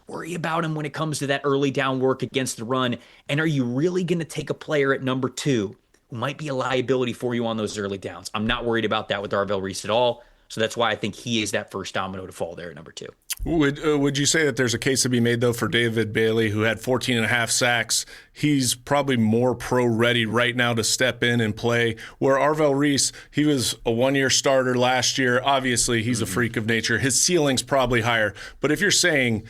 worry about him when it comes to that early down work against the run. And are you really going to take a player at number 2 who might be a liability for you on those early downs? I'm not worried about that with Arvell Reese at all. So that's why I think he is that first domino to fall there at number 2.
Would you say that there's a case to be made, though, for David Bailey, who had 14 and a half sacks? He's probably more pro-ready right now to step in and play, where Arvell Reese, he was a one-year starter last year. Obviously, he's a freak of nature. His ceiling's probably higher. But if you're saying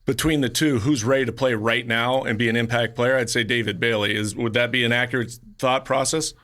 between the two, who's ready to play right now and be an impact player, I'd say David Bailey. Would that be an accurate thought process?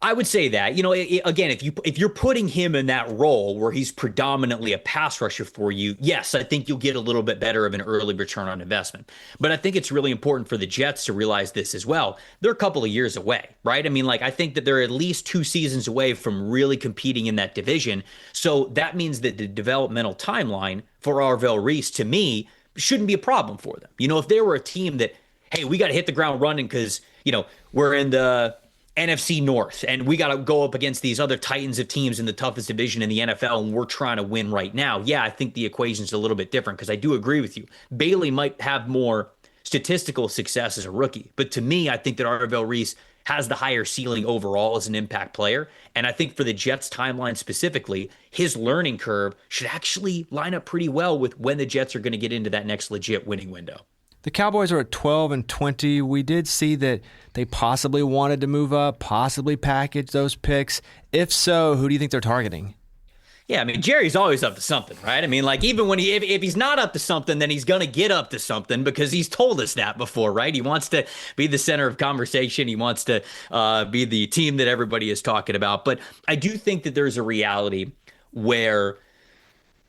I would say that, you know, again, if you're putting him in that role where he's predominantly a pass rusher for you, yes, I think you'll get a little bit better of an early return on investment. But I think it's really important for the Jets to realize this as well. They're a couple of years away, right? I mean, like, I think that they're at least 2 seasons away from really competing in that division. So that means that the developmental timeline for Arvell Reese, to me, shouldn't be a problem for them. You know, if they were a team that, hey, we got to hit the ground running because, you know, we're in the NFC North and we got to go up against these other titans of teams in the toughest division in the NFL and we're trying to win right now. Yeah, I think the equation's a little bit different because I do agree with you. Bailey might have more statistical success as a rookie, but to me, I think that Arvell Reese has the higher ceiling overall as an impact player. And I think for the Jets timeline specifically, his learning curve should actually line up pretty well with when the Jets are going to get into that next legit winning window.
The Cowboys are at 12-20. We did see that they possibly wanted to move up, possibly package those picks. If so, who do you think they're targeting?
Yeah, I mean, Jerry's always up to something, right? I mean, like, even when if he's not up to something, then he's going to get up to something because he's told us that before, right? He wants to be the center of conversation. He wants to be the team that everybody is talking about. But I do think that there's a reality where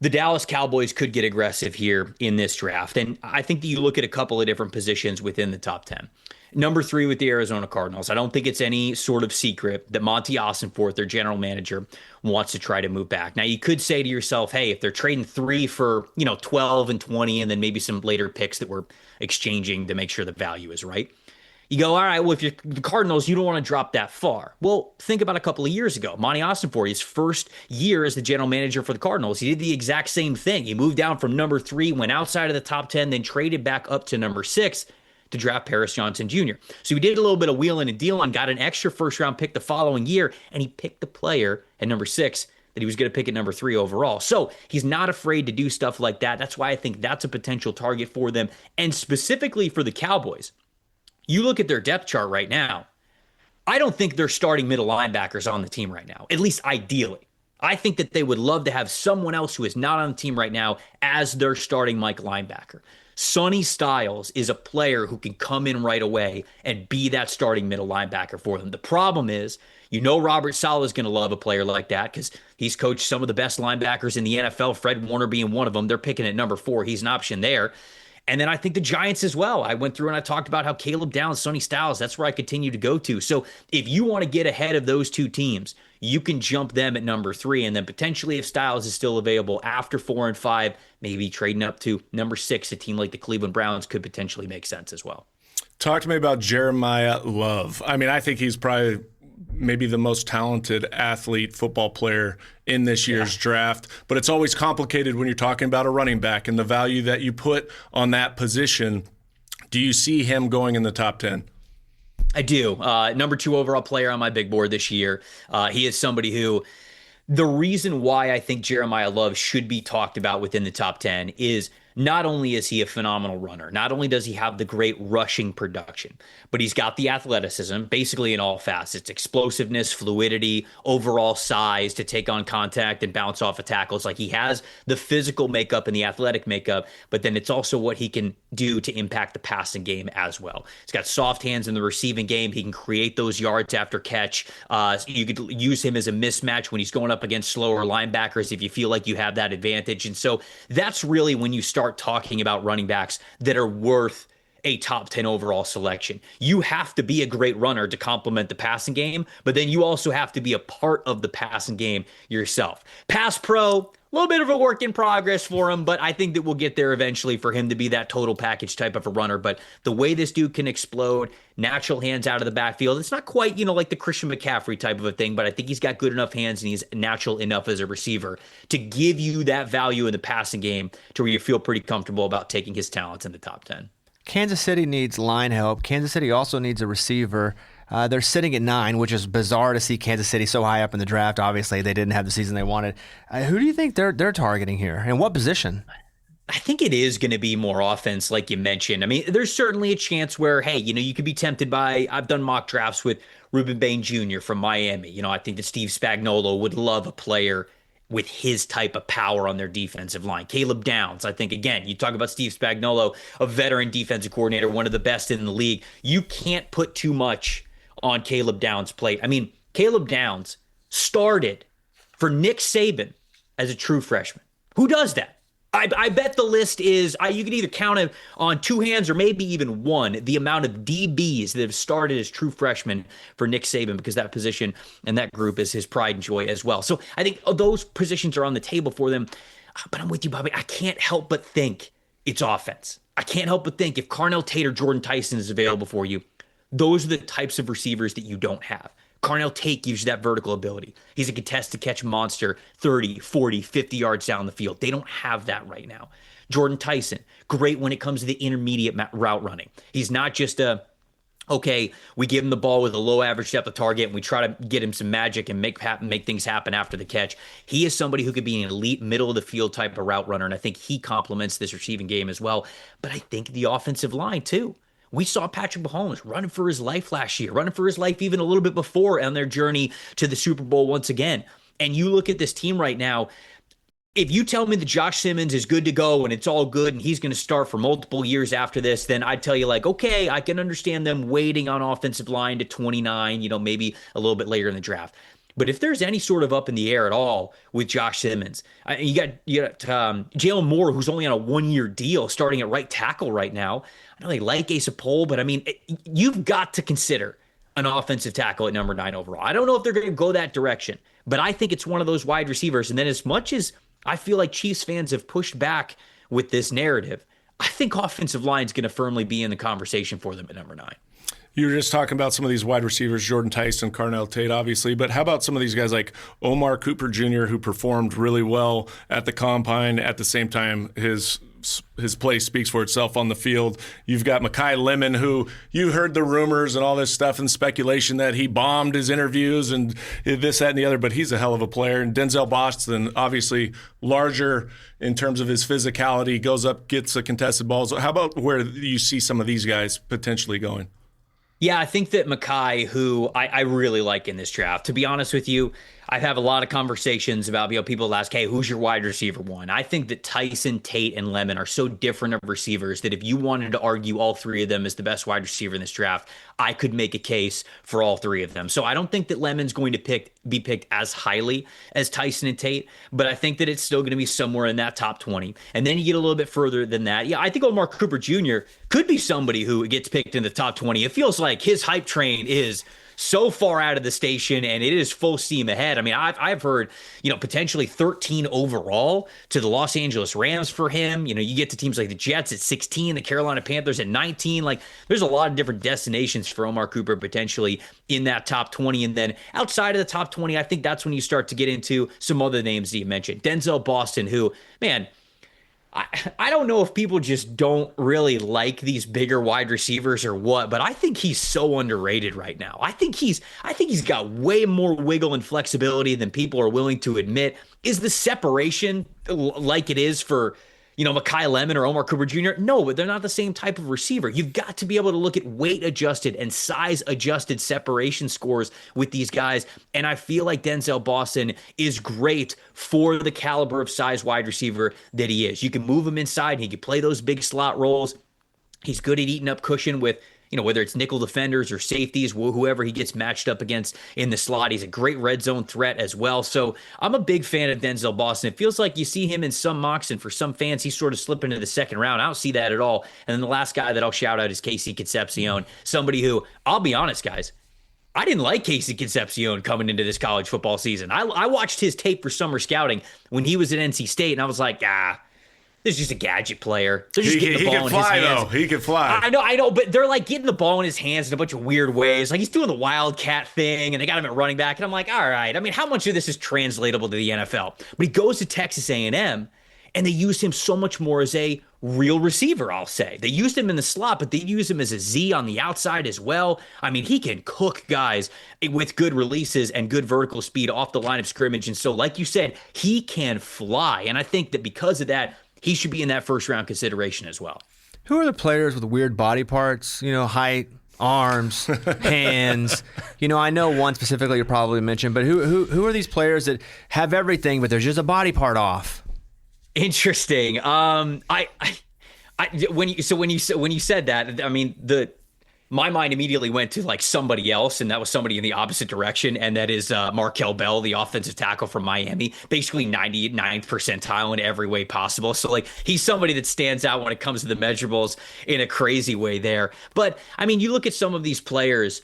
the Dallas Cowboys could get aggressive here in this draft. And I think that you look at a couple of different positions within the top 10. Number 3 with the Arizona Cardinals. I don't think it's any sort of secret that Monty Ossenforth, their general manager, wants to try to move back. Now, you could say to yourself, hey, if they're trading 3 for, 12 and 20, and then maybe some later picks that we're exchanging to make sure the value is right. You go, all right, well, if you're the Cardinals, you don't want to drop that far. Well, think about a couple of years ago. Monty Ossenforth, his first year as the general manager for the Cardinals, he did the exact same thing. He moved down from number 3, went outside of the top 10, then traded back up to number 6 to draft Paris Johnson Jr. So he did a little bit of wheeling and dealing, got an extra first-round pick the following year, and he picked the player at number 6 that he was going to pick at number 3 overall. So he's not afraid to do stuff like that. That's why I think that's a potential target for them. And specifically for the Cowboys, you look at their depth chart right now, I don't think they're starting middle linebackers on the team right now, at least ideally. I think that they would love to have someone else who is not on the team right now as their starting Mike linebacker. Sonny Styles is a player who can come in right away and be that starting middle linebacker for them. The problem is, Robert Saleh is going to love a player like that because he's coached some of the best linebackers in the NFL, Fred Warner being one of them. They're picking at number 4. He's an option there. And then I think the Giants as well. I went through and I talked about how Caleb Downs, Sonny Styles, that's where I continue to go to. So if you want to get ahead of those two teams, you can jump them at number 3. And then potentially if Styles is still available after 4 and 5, maybe trading up to number 6, a team like the Cleveland Browns could potentially make sense as well.
Talk to me about Jeremiah Love. I mean, I think he's probably maybe the most talented athlete football player in this year's draft, but it's always complicated when you're talking about a running back and the value that you put on that position. Do you see him going in the top 10?
I do. Number 2 overall player on my big board this year. He is somebody who, the reason why I think Jeremiah Love should be talked about within the top 10 is not only is he a phenomenal runner, not only does he have the great rushing production, but he's got the athleticism basically in all facets, explosiveness, fluidity, overall size to take on contact and bounce off of tackles. Like, he has the physical makeup and the athletic makeup, but then it's also what he can do to impact the passing game as well. He's got soft hands in the receiving game. He can create those yards after catch. You could use him as a mismatch when he's going up against slower linebackers if you feel like you have that advantage. And so that's really when you start talking about running backs that are worth a top 10 overall selection. You have to be a great runner to complement the passing game, but then you also have to be a part of the passing game yourself. Pass pro, a little bit of a work in progress for him, but I think that we'll get there eventually for him to be that total package type of a runner. But the way this dude can explode, natural hands out of the backfield, it's not quite, like the Christian McCaffrey type of a thing, but I think he's got good enough hands and he's natural enough as a receiver to give you that value in the passing game to where you feel pretty comfortable about taking his talents in the top 10.
Kansas City needs line help. Kansas City also needs a receiver. They're sitting at 9, which is bizarre to see Kansas City so high up in the draft. Obviously, they didn't have the season they wanted. Who do you think they're targeting here, and what position?
I think it is going to be more offense, like you mentioned. I mean, there's certainly a chance where, hey, you could be tempted by, I've done mock drafts with Ruben Bain Jr. from Miami. I think that Steve Spagnuolo would love a player with his type of power on their defensive line. Caleb Downs, I think, again, you talk about Steve Spagnuolo, a veteran defensive coordinator, one of the best in the league. You can't put too much on Caleb Downs' plate. I mean, Caleb Downs started for Nick Saban as a true freshman. Who does that? I bet the list is, you can either count it on 2 hands or maybe even 1, the amount of DBs that have started as true freshmen for Nick Saban, because that position and that group is his pride and joy as well. So I think those positions are on the table for them. But I'm with you, Bobby. I can't help but think it's offense. I can't help but think if Carnell Tate or Jordan Tyson is available for you, those are the types of receivers that you don't have. Carnell Tate gives you that vertical ability. He's a contested catch monster, 30, 40, 50 yards down the field. They don't have that right now. Jordan Tyson, great when it comes to the intermediate route running. He's not just a okay, we give him the ball with a low average depth of target and we try to get him some magic and make things happen after the catch. He is somebody who could be an elite middle of the field type of route runner, and I think he complements this receiving game as well. But I think the offensive line too. We saw Patrick Mahomes running for his life last year, running for his life even a little bit before on their journey to the Super Bowl once again. And you look at this team right now, if you tell me that Josh Simmons is good to go and it's all good and he's going to start for multiple years after this, then I'd tell you like, okay, I can understand them waiting on offensive line to 29, maybe a little bit later in the draft. But if there's any sort of up in the air at all with Josh Simmons, you got Jalen Moore, who's only on a 1-year deal, starting at right tackle right now. I know they like Asa Poll, but I mean, you've got to consider an offensive tackle at number 9 overall. I don't know if they're going to go that direction, but I think it's one of those wide receivers. And then as much as I feel like Chiefs fans have pushed back with this narrative, I think offensive line is going to firmly be in the conversation for them at number 9.
You were just talking about some of these wide receivers, Jordan Tyson, Carnell Tate, obviously, but how about some of these guys like Omar Cooper Jr., who performed really well at the Combine? At the same time, his play speaks for itself on the field. You've got Mekhi Lemon, who you heard the rumors and all this stuff and speculation that he bombed his interviews and this, that, and the other, but he's a hell of a player. And Denzel Boston, obviously larger in terms of his physicality, goes up, gets a contested balls. How about where you see some of these guys potentially going?
Yeah, I think that Mekhi, who I really like in this draft, to be honest with you, I have a lot of conversations about, people ask, hey, who's your wide receiver one? I think that Tyson, Tate, and Lemon are so different of receivers that if you wanted to argue all three of them as the best wide receiver in this draft, I could make a case for all three of them. So I don't think that Lemon's going to be picked as highly as Tyson and Tate, but I think that it's still going to be somewhere in that top 20. And then you get a little bit further than that. Yeah, I think Omar Cooper Jr. could be somebody who gets picked in the top 20. It feels like his hype train is so far out of the station and it is full steam ahead. I mean, I've heard, potentially 13 overall to the Los Angeles Rams for him. You get to teams like the Jets at 16, the Carolina Panthers at 19. Like, there's a lot of different destinations for Omar Cooper potentially in that top 20. And then outside of the top 20, I think that's when you start to get into some other names that you mentioned. Denzel Boston, who, man, I don't know if people just don't really like these bigger wide receivers or what, but I think he's so underrated right now. I think he's got way more wiggle and flexibility than people are willing to admit. Is the separation like it is for, Mekhi Lemon or Omar Cooper Jr.? No, but they're not the same type of receiver. You've got to be able to look at weight-adjusted and size-adjusted separation scores with these guys, and I feel like Denzel Boston is great for the caliber of size wide receiver that he is. You can move him inside. He can play those big slot roles. He's good at eating up cushion with, whether it's nickel defenders or safeties, whoever he gets matched up against in the slot. He's a great red zone threat as well. So I'm a big fan of Denzel Boston. It feels like you see him in some mocks, and for some fans, he's sort of slipping into the second round. I don't see that at all. And then the last guy that I'll shout out is Casey Concepcion, somebody who, I'll be honest, guys, I didn't like Casey Concepcion coming into this college football season. I watched his tape for summer scouting when he was at NC State, and I was like, this is just a gadget player. They're just getting the ball in his hands.
He can fly.
I know, but they're like getting the ball in his hands in a bunch of weird ways. Like, he's doing the wildcat thing, and they got him at running back. And I'm like, all right. I mean, how much of this is translatable to the NFL? But he goes to Texas A&M, and they use him so much more as a real receiver, I'll say. They used him in the slot, but they use him as a Z on the outside as well. I mean, he can cook guys with good releases and good vertical speed off the line of scrimmage. And so, like you said, he can fly. And I think that because of that, he should be in that first round consideration as well.
Who are the players with weird body parts? Height, arms, hands. I know one specifically you probably mentioned, but who are these players that have everything, but there's just a body part off?
Interesting. When you said that, I mean, my mind immediately went to like somebody else, and that was somebody in the opposite direction, and that is Markel Bell, the offensive tackle from Miami, basically 99th percentile in every way possible. So like, he's somebody that stands out when it comes to the measurables in a crazy way there. But I mean, you look at some of these players,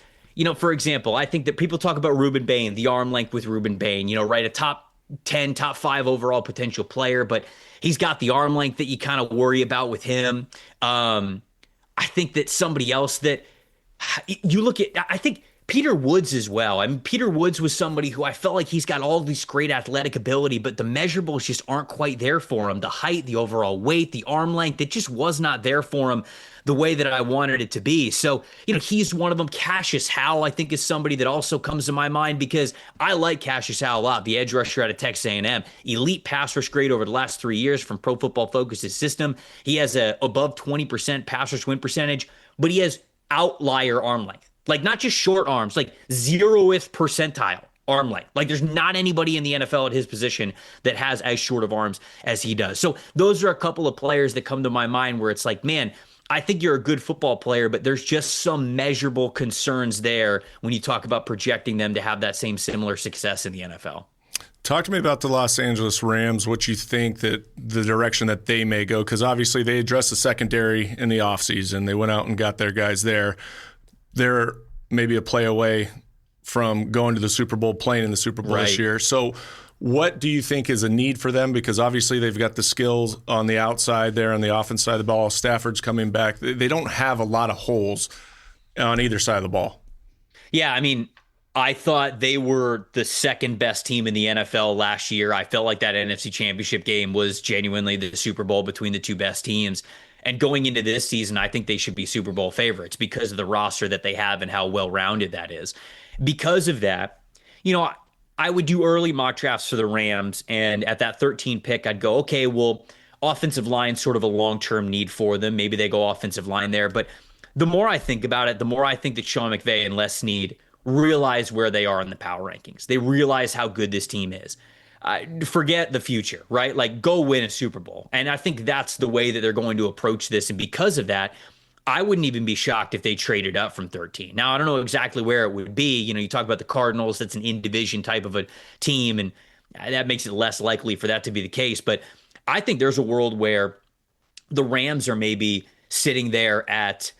for example, I think that people talk about Ruben Bain, the arm length with Ruben Bain, right? A top 10, top 5 overall potential player, but he's got the arm length that you kind of worry about with him. I think that somebody else that you look at, I think Peter Woods as well. I mean, Peter Woods was somebody who I felt like he's got all this great athletic ability, but the measurables just aren't quite there for him. The height, the overall weight, the arm length, it just was not there for him the way that I wanted it to be. So, he's one of them. Cassius Howell, I think, is somebody that also comes to my mind because I like Cassius Howell a lot, the edge rusher out of Texas A&M. Elite pass rush grade over the last 3 years from Pro Football Focus's system. He has a above 20% pass rush win percentage, but he has outlier arm length. Like, not just short arms, like 0th percentile arm length. Like, there's not anybody in the NFL at his position that has as short of arms as he does. So those are a couple of players that come to my mind where it's like, man, I think you're a good football player, but there's just some measurable concerns there when you talk about projecting them to have that same similar success in the NFL.
Talk to me about the Los Angeles Rams, what you think that the direction that they may go, because obviously they addressed the secondary in the offseason. They went out and got their guys there. They're maybe a play away from going to the Super Bowl, playing in the Super Bowl this year. So what do you think is a need for them? Because obviously they've got the skills on the outside there on the offense side of the ball. Stafford's coming back. They don't have a lot of holes on either side of the ball.
Yeah, I mean, I thought they were the second best team in the NFL last year. I felt like that NFC Championship game was genuinely the Super Bowl between the two best teams. And going into this season, I think they should be Super Bowl favorites because of the roster that they have and how well-rounded that is. Because of that, I would do early mock drafts for the Rams, and at that 13 pick, I'd go, okay, well, offensive line sort of a long-term need for them. Maybe they go offensive line there. But the more I think about it, the more I think that Sean McVay and Les Snead realize where they are in the power rankings. They realize how good this team is. Forget the future, right? Like, go win a Super Bowl. And I think that's the way that they're going to approach this. And because of that, I wouldn't even be shocked if they traded up from 13. Now, I don't know exactly where it would be. You talk about the Cardinals, that's an in-division type of a team, and that makes it less likely for that to be the case. But I think there's a world where the Rams are maybe sitting there at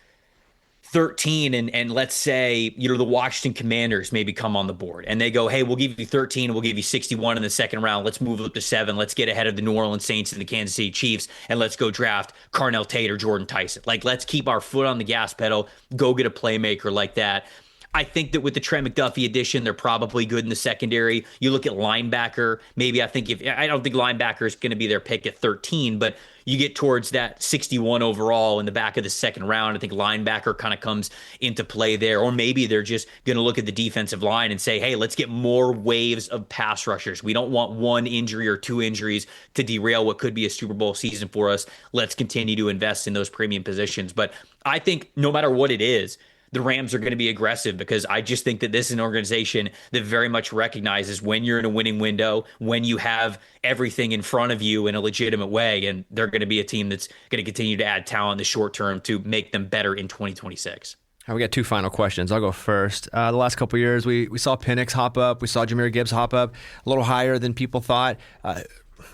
13 and let's say, the Washington Commanders maybe come on the board and they go, hey, we'll give you 13, we'll give you 61 in the second round. Let's move up to 7. Let's get ahead of the New Orleans Saints and the Kansas City Chiefs, and let's go draft Carnell Tate or Jordan Tyson. Like, let's keep our foot on the gas pedal, go get a playmaker like that. I think that with the Trent McDuffie addition, they're probably good in the secondary. You look at linebacker, maybe I don't think linebacker is going to be their pick at 13, but you get towards that 61 overall in the back of the second round. I think linebacker kind of comes into play there. Or maybe they're just going to look at the defensive line and say, hey, let's get more waves of pass rushers. We don't want one injury or two injuries to derail what could be a Super Bowl season for us. Let's continue to invest in those premium positions. But I think no matter what it is, the Rams are going to be aggressive because I just think that this is an organization that very much recognizes when you're in a winning window, when you have everything in front of you in a legitimate way, and they're going to be a team that's going to continue to add talent in the short term to make them better in 2026.
We got 2 final questions. I'll go first. The last couple of years, we saw Penix hop up. We saw Jahmyr Gibbs hop up a little higher than people thought.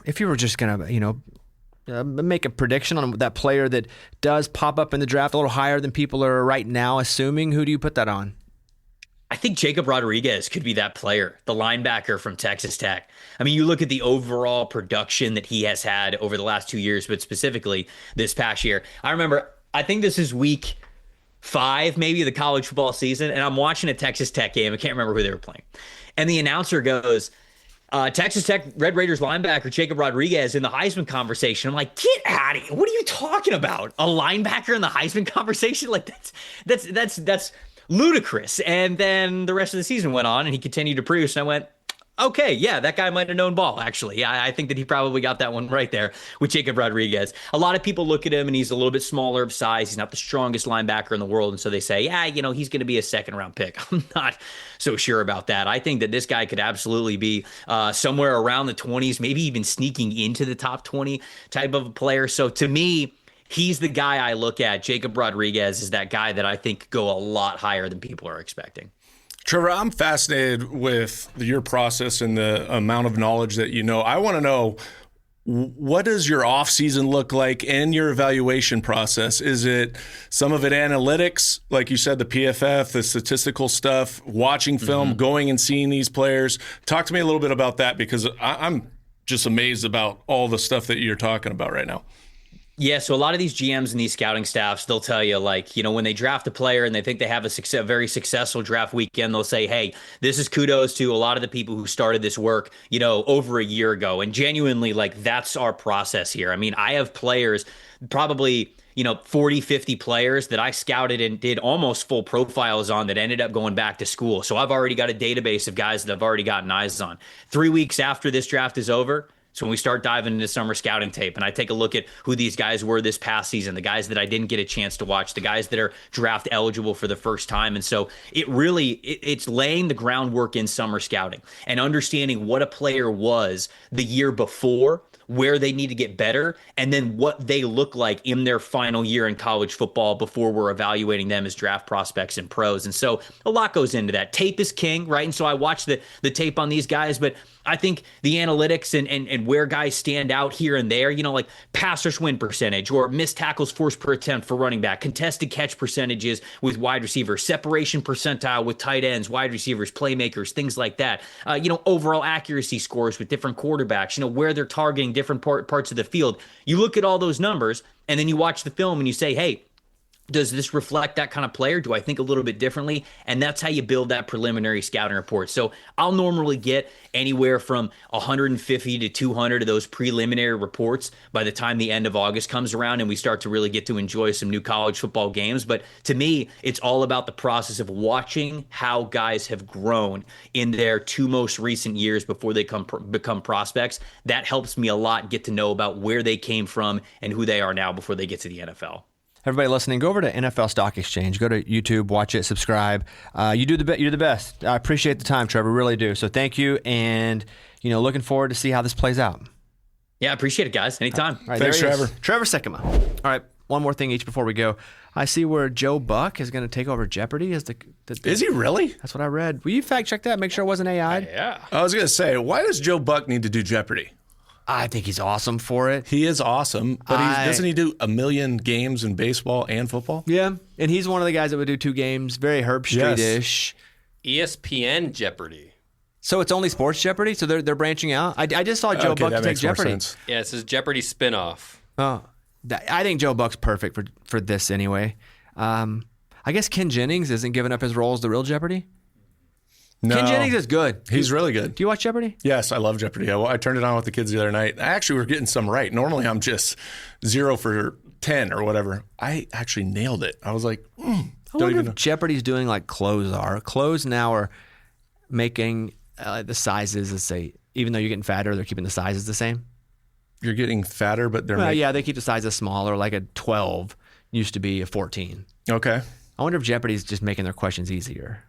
If you were just going to, make a prediction on that player that does pop up in the draft a little higher than people are right now assuming, who do you put that on?
I think Jacob Rodriguez could be that player, the linebacker from Texas Tech. I mean, you look at the overall production that he has had over the last 2 years, but specifically this past year. I remember, I think this is week 5, maybe, of the college football season, and I'm watching a Texas Tech game. I can't remember who they were playing. And the announcer goes, Texas Tech Red Raiders linebacker Jacob Rodriguez in the Heisman conversation. I'm like, get out of here. What are you talking about? A linebacker in the Heisman conversation? Like, that's ludicrous. And then the rest of the season went on and he continued to produce. And I went, okay, yeah, that guy might have known ball, actually. I think that he probably got that one right there with Jacob Rodriguez. A lot of people look at him and he's a little bit smaller of size. He's not the strongest linebacker in the world. And so they say, yeah, he's going to be a second-round pick. I'm not so sure about that. I think that this guy could absolutely be somewhere around the 20s, maybe even sneaking into the top 20 type of a player. So to me, he's the guy I look at. Jacob Rodriguez is that guy that I think could go a lot higher than people are expecting.
Trevor, I'm fascinated with your process and the amount of knowledge that you know. I want to know, what does your off season look like and your evaluation process? Is it some of it analytics, like you said, the PFF, the statistical stuff, watching film, going and seeing these players? Talk to me a little bit about that, because I'm just amazed about all the stuff that you're talking about right now.
Yeah, so a lot of these GMs and these scouting staffs, they'll tell you, like, when they draft a player and they think they have a very successful draft weekend, they'll say, hey, this is kudos to a lot of the people who started this work, over a year ago. And genuinely, like, that's our process here. I mean, I have players, probably 40, 50 players that I scouted and did almost full profiles on that ended up going back to school. So I've already got a database of guys that I've already gotten eyes on. 3 weeks after this draft is over, so when we start diving into summer scouting tape and I take a look at who these guys were this past season, the guys that I didn't get a chance to watch, the guys that are draft eligible for the first time. And so it's laying the groundwork in summer scouting and understanding what a player was the year before, where they need to get better, and then what they look like in their final year in college football before we're evaluating them as draft prospects and pros. And so a lot goes into that. Tape is king, right? And so I watch the tape on these guys, but I think the analytics and where guys stand out here and there, like pass rush win percentage or missed tackles forced per attempt for running back, contested catch percentages with wide receivers, separation percentile with tight ends, wide receivers, playmakers, things like that. Overall accuracy scores with different quarterbacks, where they're targeting different parts of the field. You look at all those numbers and then you watch the film and you say, hey, does this reflect that kind of player? Do I think a little bit differently? And that's how you build that preliminary scouting report. So I'll normally get anywhere from 150 to 200 of those preliminary reports by the time the end of August comes around and we start to really get to enjoy some new college football games. But to me, it's all about the process of watching how guys have grown in their 2 most recent years before they become prospects. That helps me a lot get to know about where they came from and who they are now before they get to the NFL.
Everybody listening, go over to NFL Stock Exchange. Go to YouTube, watch it, subscribe. You're the best. I appreciate the time, Trevor. Really do. So thank you, and looking forward to see how this plays out.
Yeah, I appreciate it, guys. Anytime.
All right,
Thanks, Trevor.
Trevor Sikkema. All right, one more thing each before we go. I see where Joe Buck is going to take over Jeopardy as the
Is he really?
That's what I read. Will you fact check that? Make sure it wasn't AI.
Yeah.
I was going to say, why does Joe Buck need to do Jeopardy?
I think he's awesome for it.
He is awesome, but doesn't he do a million games in baseball and football?
Yeah, and he's one of the guys that would do 2 games. Very Herb Street-ish.
ESPN Jeopardy.
So it's only sports Jeopardy? So they're branching out? I just saw Joe Buck to take Jeopardy.
Yeah, it says Jeopardy spinoff.
Oh, I think Joe Buck's perfect for this anyway. I guess Ken Jennings isn't giving up his role as the real Jeopardy?
No.
Ken Jennings is good.
He's really good.
Do you watch Jeopardy?
Yes, I love Jeopardy. I turned it on with the kids the other night. I actually were getting some right. Normally I'm just 0 for 10 or whatever. I actually nailed it. I was like,
I wonder if Jeopardy's doing like clothes are. Clothes now are making the sizes, let's say, even though you're getting fatter, they're keeping the sizes the same.
You're getting fatter, but they're
yeah, they keep the sizes smaller. Like a 12 used to be a 14.
Okay.
I wonder if Jeopardy's just making their questions easier.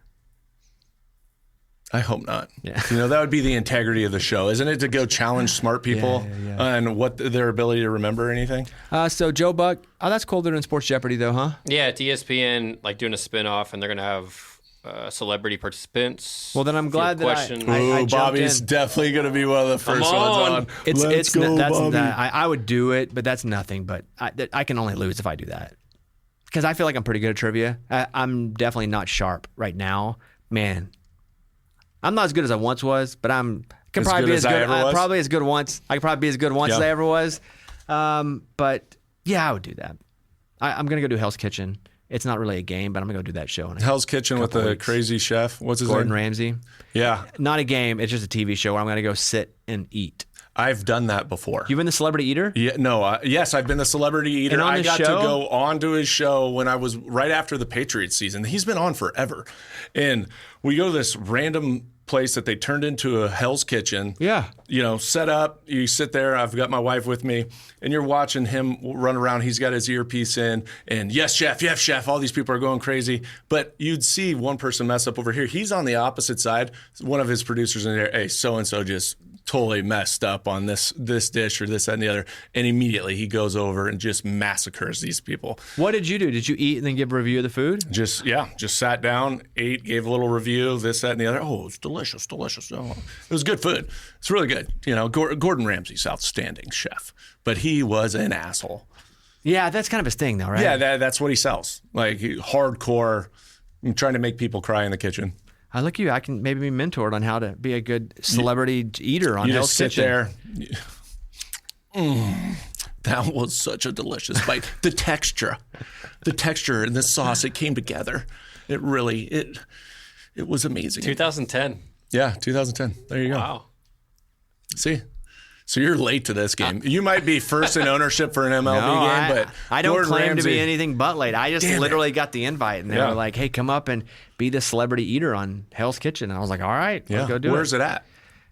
I hope not.
Yeah.
That would be the integrity of the show, isn't it? To go challenge smart people and what their ability to remember anything.
So Joe Buck, that's cool. They're doing Sports Jeopardy though, huh?
Yeah, it's ESPN like doing a spinoff, and they're gonna have celebrity participants.
Well, then I'm glad that I jumped
Bobby's
in.
definitely going to be one of the first ones on.
Let's go, Bobby. I would do it, but that's nothing. But I can only lose if I do that because I feel like I'm pretty good at trivia. I'm definitely not sharp right now, man. I'm not as good as I once was, but I could probably be as good as I ever was. But yeah, I would do that. I'm gonna go do Hell's Kitchen. It's not really a game, but I'm gonna go do that show.
Hell's Kitchen with the crazy chef. What's his
name? Gordon
name?
Ramsay.
Yeah.
Not a game. It's just a TV show where I'm gonna go sit and eat.
I've done that before.
You've been the celebrity eater?
Yeah, no. Yes, I've been the celebrity eater.
And on
I got
show?
to go on to his show when I was right after the Patriots season. He's been on forever. And we go to this random place that they turned into a Hell's Kitchen.
Yeah.
Set up, you sit there, I've got my wife with me, and you're watching him run around. He's got his earpiece in, and yes, chef, all these people are going crazy. But you'd see one person mess up over here. He's on the opposite side. One of his producers in there, hey, so-and-so just totally messed up on this dish or this, that, and the other. And immediately he goes over and just massacres these people.
What did you do? Did you eat and then give a review of the food?
Just sat down, ate, gave a little review, this, that, and the other. Oh, it's delicious. Oh, it was good food. It's really good. Gordon Ramsay's outstanding chef, but he was an asshole.
Yeah, that's kind of his thing though, right?
Yeah, that's what he sells. Like hardcore, trying to make people cry in the kitchen.
I look at you. I can maybe be mentored on how to be a good celebrity eater on Hell's Kitchen.
You just sit there. That was such a delicious bite. The texture and the sauce, it came together. It really, it was amazing.
2010.
Yeah, 2010. There you go.
Wow.
See? So you're late to this game. You might be first in ownership for an MLB game, but
I don't
Gordon
claim to
Ramsay,
be anything but late. I just literally got the invite, and they were like, hey, come up and be the celebrity eater on Hell's Kitchen. And I was like, all right, let's go do it.
Where's it at?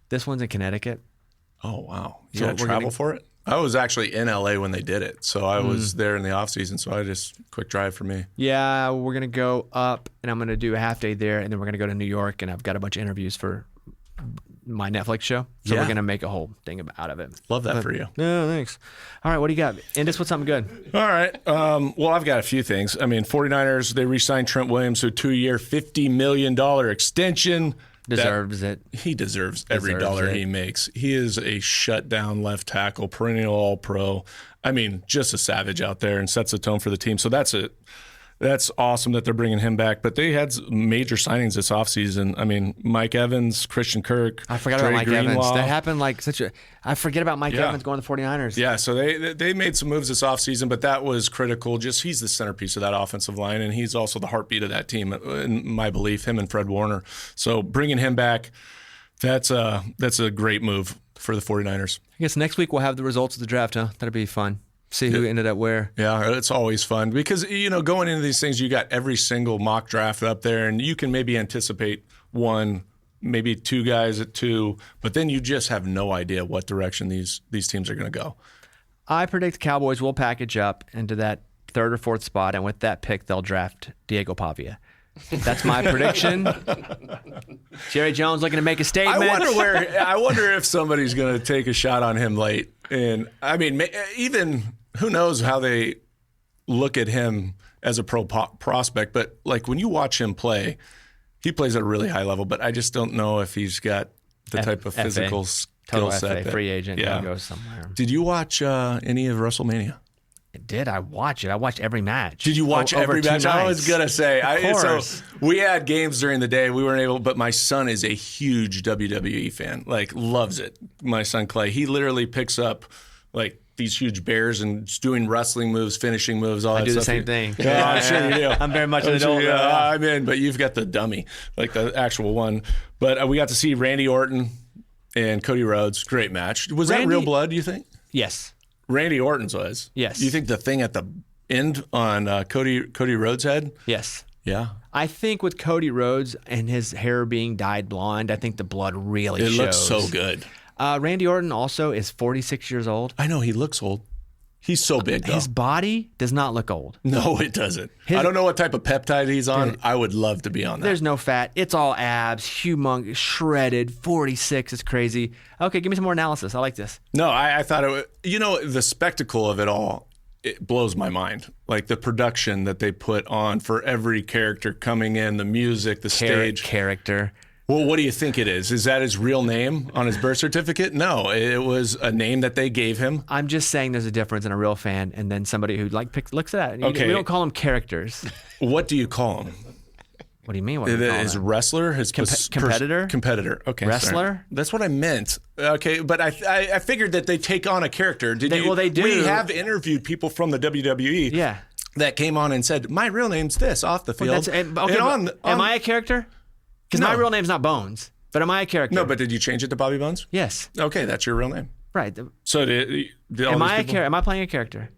This one's in Connecticut.
Oh, wow. You
So
got to
we're
travel
gonna-
for it? I was actually in LA when they did it. So I was there in the off season. So I just quick drive for me.
Yeah, we're going to go up, and I'm going to do a half day there, and then we're going to go to New York, and I've got a bunch of interviews for my Netflix show. So we're going to make a whole thing out of it.
Love that for you.
No, thanks. All right, what do you got? End us with something good.
All right. Well, I've got a few things. I mean, 49ers, they re-signed Trent Williams to a 2-year, $50 million extension.
Deserves it.
He deserves every dollar he makes. He is a shutdown left tackle, perennial All-Pro. I mean, just a savage out there and sets the tone for the team. So that's it. That's awesome that they're bringing him back. But they had major signings this offseason. I mean, Mike Evans, Christian Kirk.
I forgot
Trey
about Mike
Greenlaw.
Evans. That happened like such a. I forget about Mike Evans going to the 49ers.
Yeah, so they made some moves this offseason, but that was critical. Just he's the centerpiece of that offensive line, and he's also the heartbeat of that team, in my belief, him and Fred Warner. So bringing him back, that's a great move for the 49ers.
I guess next week we'll have the results of the draft, huh? That'll be fun. See who ended up where.
Yeah, it's always fun because, going into these things, you got every single mock draft up there, and you can maybe anticipate one, maybe two guys at 2, but then you just have no idea what direction these teams are going to go.
I predict Cowboys will package up into that 3rd or 4th spot, and with that pick, they'll draft Diego Pavia. That's my prediction. Jerry Jones looking to make a statement.
I wonder if somebody's going to take a shot on him late. And I mean, even who knows how they look at him as a prospect. But like when you watch him play, he plays at a really high level. But I just don't know if he's got the type of physical skill set.
FA, free agent,
yeah,
goes somewhere.
Did you watch any of WrestleMania?
Did I watch it? I watched every match.
Did you watch every match? I was gonna say. So we had games during the day. We weren't able, but my son is a huge WWE fan. Like loves it. My son Clay. He literally picks up like these huge bears and is doing wrestling moves, finishing moves, all that stuff.
I do the same thing.
Yeah, I'm sure you do.
I'm very much an adult.
I'm in, but you've got the dummy, like the actual one. But we got to see Randy Orton and Cody Rhodes. Great match. Was that real blood, do you think?
Yes.
Randy Orton's was.
Yes.
You think the thing at the end on Cody Rhodes' head?
Yes.
Yeah.
I think with Cody Rhodes and his hair being dyed blonde, I think the blood really shows.
It looks so good.
Randy Orton also is 46 years old.
I know, he looks old. He's so big, though.
His body does not look old.
No, it doesn't. I don't know what type of peptide he's on.
Dude,
I would love to be on that.
There's no fat. It's all abs, humongous, shredded, 46. It's crazy. Okay, give me some more analysis. I like this.
No, I thought it was, the spectacle of it all, it blows my mind. Like the production that they put on for every character coming in, the music, the stage.
Character.
Well, what do you think it is? Is that his real name on his birth certificate? No, it was a name that they gave him.
I'm just saying there's a difference in a real fan and then somebody who looks at that.
Okay.
We don't call them characters.
What do you call him?
What do you mean? What do you call
His
them?
wrestler? His
competitor?
Competitor. Okay.
Wrestler?
Sorry. That's what I meant. Okay, but I figured that they take on a character.
Well, they do.
We have interviewed people from the WWE.
Yeah.
That came on and said, my real name's this off the field.
Am I a character? Because my real name's not Bones. But am I a character?
No, but did you change it to Bobby Bones?
Yes.
Okay, that's your real name.
Right.
So did all
am
those
I
people?
Am I playing a character?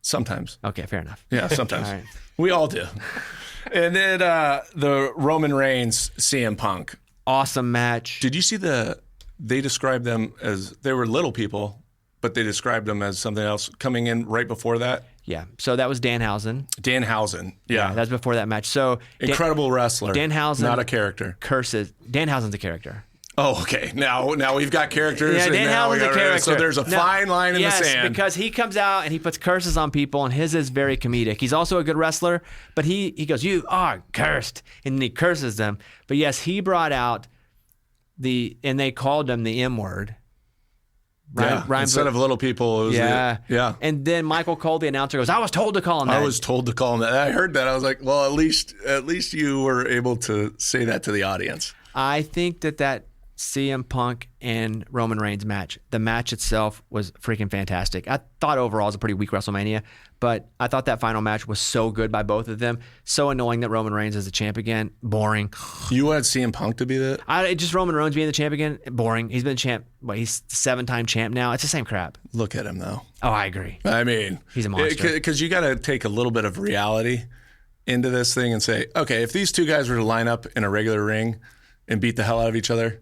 Sometimes.
Okay, fair enough.
Yeah, sometimes.
All right.
We all do. And then the Roman Reigns CM Punk.
Awesome match.
Did you see they described them as, they were little people, but they described them as something else coming in right before that?
Yeah. So that was Danhausen.
Danhausen. Yeah.
That's before that match. So
incredible wrestler.
Danhausen.
Not a character.
Curses. Danhausen's a character.
Oh, okay. Now we've got characters.
Yeah, Danhausen's a character.
So there's a fine line in the sand.
Yes, because he comes out and he puts curses on people, and his is very comedic. He's also a good wrestler, but he goes, "You are cursed," and he curses them. But yes, he brought out and they called him the M word.
Instead of little people, it was
yeah. And then Michael Cole, the announcer, goes, "I was told to call him that."
I was told to call him that. I heard that. I was like, well, at least you were able to say that to the audience.
I think that CM Punk and Roman Reigns match. The match itself was freaking fantastic. I thought overall it was a pretty weak WrestleMania, but I thought that final match was so good by both of them. So annoying that Roman Reigns is the champ again. Boring.
You wanted CM Punk to be the?
Just Roman Reigns being the champ again. Boring. He's been champ. He's 7-time champ now. It's the same crap.
Look at him though.
Oh, I agree.
I mean,
he's a monster.
Because you got to take a little bit of reality into this thing and say, okay, if these two guys were to line up in a regular ring and beat the hell out of each other,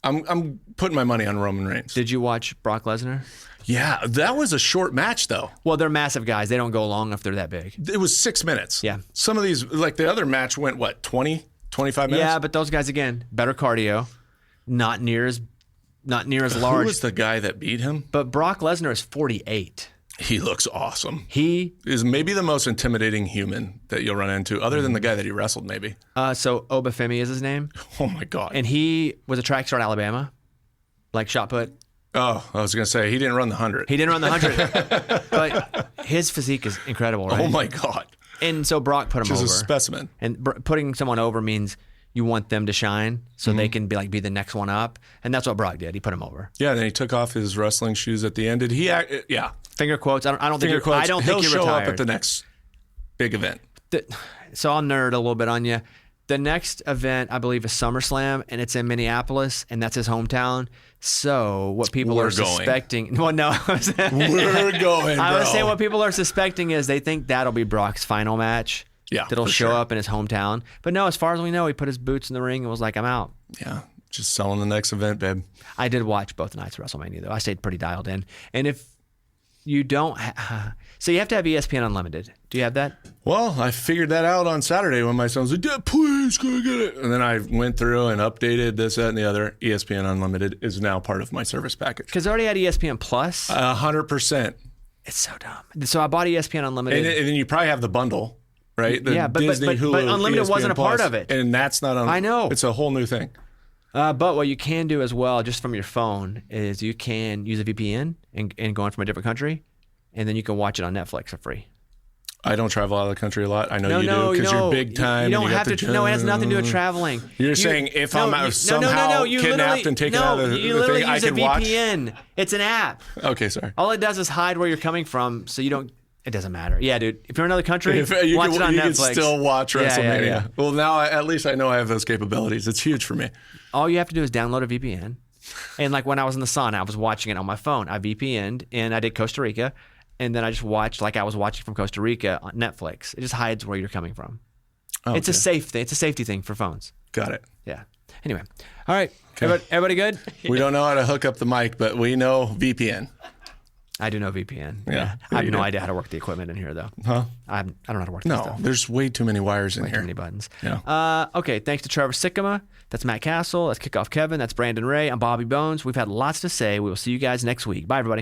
I'm putting my money on Roman Reigns.
Did you watch Brock Lesnar?
Yeah, that was a short match though.
Well, they're massive guys. They don't go long if they're that big.
It was 6 minutes.
Yeah.
Some of these, like the other match went, what, 20, 25 minutes?
Yeah, but those guys, again, better cardio, not near as large.
Who was the guy that beat him?
But Brock Lesnar is 48.
He looks awesome.
He
is maybe the most intimidating human that you'll run into, other than the guy that he wrestled, maybe.
So Obafemi is his name.
Oh, my God.
And he was a track star in Alabama, like shot put.
Oh, I was going to say, he didn't run the 100.
He didn't run the 100. But his physique is incredible, right?
Oh, my God.
And so Brock put him over.
Just a specimen.
And putting someone over means you want them to shine so they can be the next one up. And that's what Brock did. He put him over.
Yeah, then he took off his wrestling shoes at the end. Did he act? Yeah.
Finger quotes. I don't think
He'll
you're
show
retired.
up at the next big event.
So I'll nerd a little bit on you. The next event, I believe, is SummerSlam, and it's in Minneapolis, and that's his hometown. So what people are suspecting... Well, no.
We're going, bro.
I was saying what people are suspecting is they think that'll be Brock's final match.
Yeah,
that'll show up in his hometown. But no, as far as we know, he put his boots in the ring and was like, I'm out.
Yeah, just selling the next event, babe.
I did watch both nights of WrestleMania, though. I stayed pretty dialed in. And if you don't... So you have to have ESPN Unlimited. Do you have that?
Well, I figured that out on Saturday when my son was like, Dad, please, can I get it? And then I went through and updated this, that, and the other. ESPN Unlimited is now part of my service package.
Because I already had ESPN Plus.
100%.
It's so dumb. So I bought ESPN Unlimited.
And then you probably have the bundle, right? The
yeah, but
Hulu,
but Unlimited
ESPN
wasn't a part
Plus,
of it.
And that's not on.
I know.
It's a whole new thing.
But what you can do as well, just from your phone, is you can use a VPN and go in from a different country, and then you can watch it on Netflix for free.
I don't travel out of the country a lot. I know you do because you're big time.
You don't have to. No, it has nothing to do with traveling.
You're saying if I'm somehow kidnapped and taken out of the thing, I can watch?
VPN. It's an app.
Okay, sorry.
All it does is hide where you're coming from, so you don't. It doesn't matter. Yeah, dude. If you're in another country, watch it on Netflix.
You can still watch WrestleMania.
Yeah.
Well, now at least I know I have those capabilities. It's huge for me.
All you have to do is download a VPN. And like when I was in the sauna, I was watching it on my phone. I VPN'd and I did Costa Rica. And then I just watched like I was watching from Costa Rica on Netflix. It just hides where you're coming from. Oh, it's a safe thing. It's a safety thing for phones.
Got it.
Yeah. Anyway. All right. Okay. Everybody good?
We don't know how to hook up the mic, but we know VPN.
I do know VPN.
Yeah.
I have no idea how to work the equipment in here, though.
Huh?
I don't know how to work this stuff.
There's way too many wires in here.
Too many buttons.
Yeah.
Okay, thanks to Trevor Sikkema. That's Matt Cassel. That's Kickoff Kevin. That's Brandon Ray. I'm Bobby Bones. We've had lots to say. We will see you guys next week. Bye, everybody.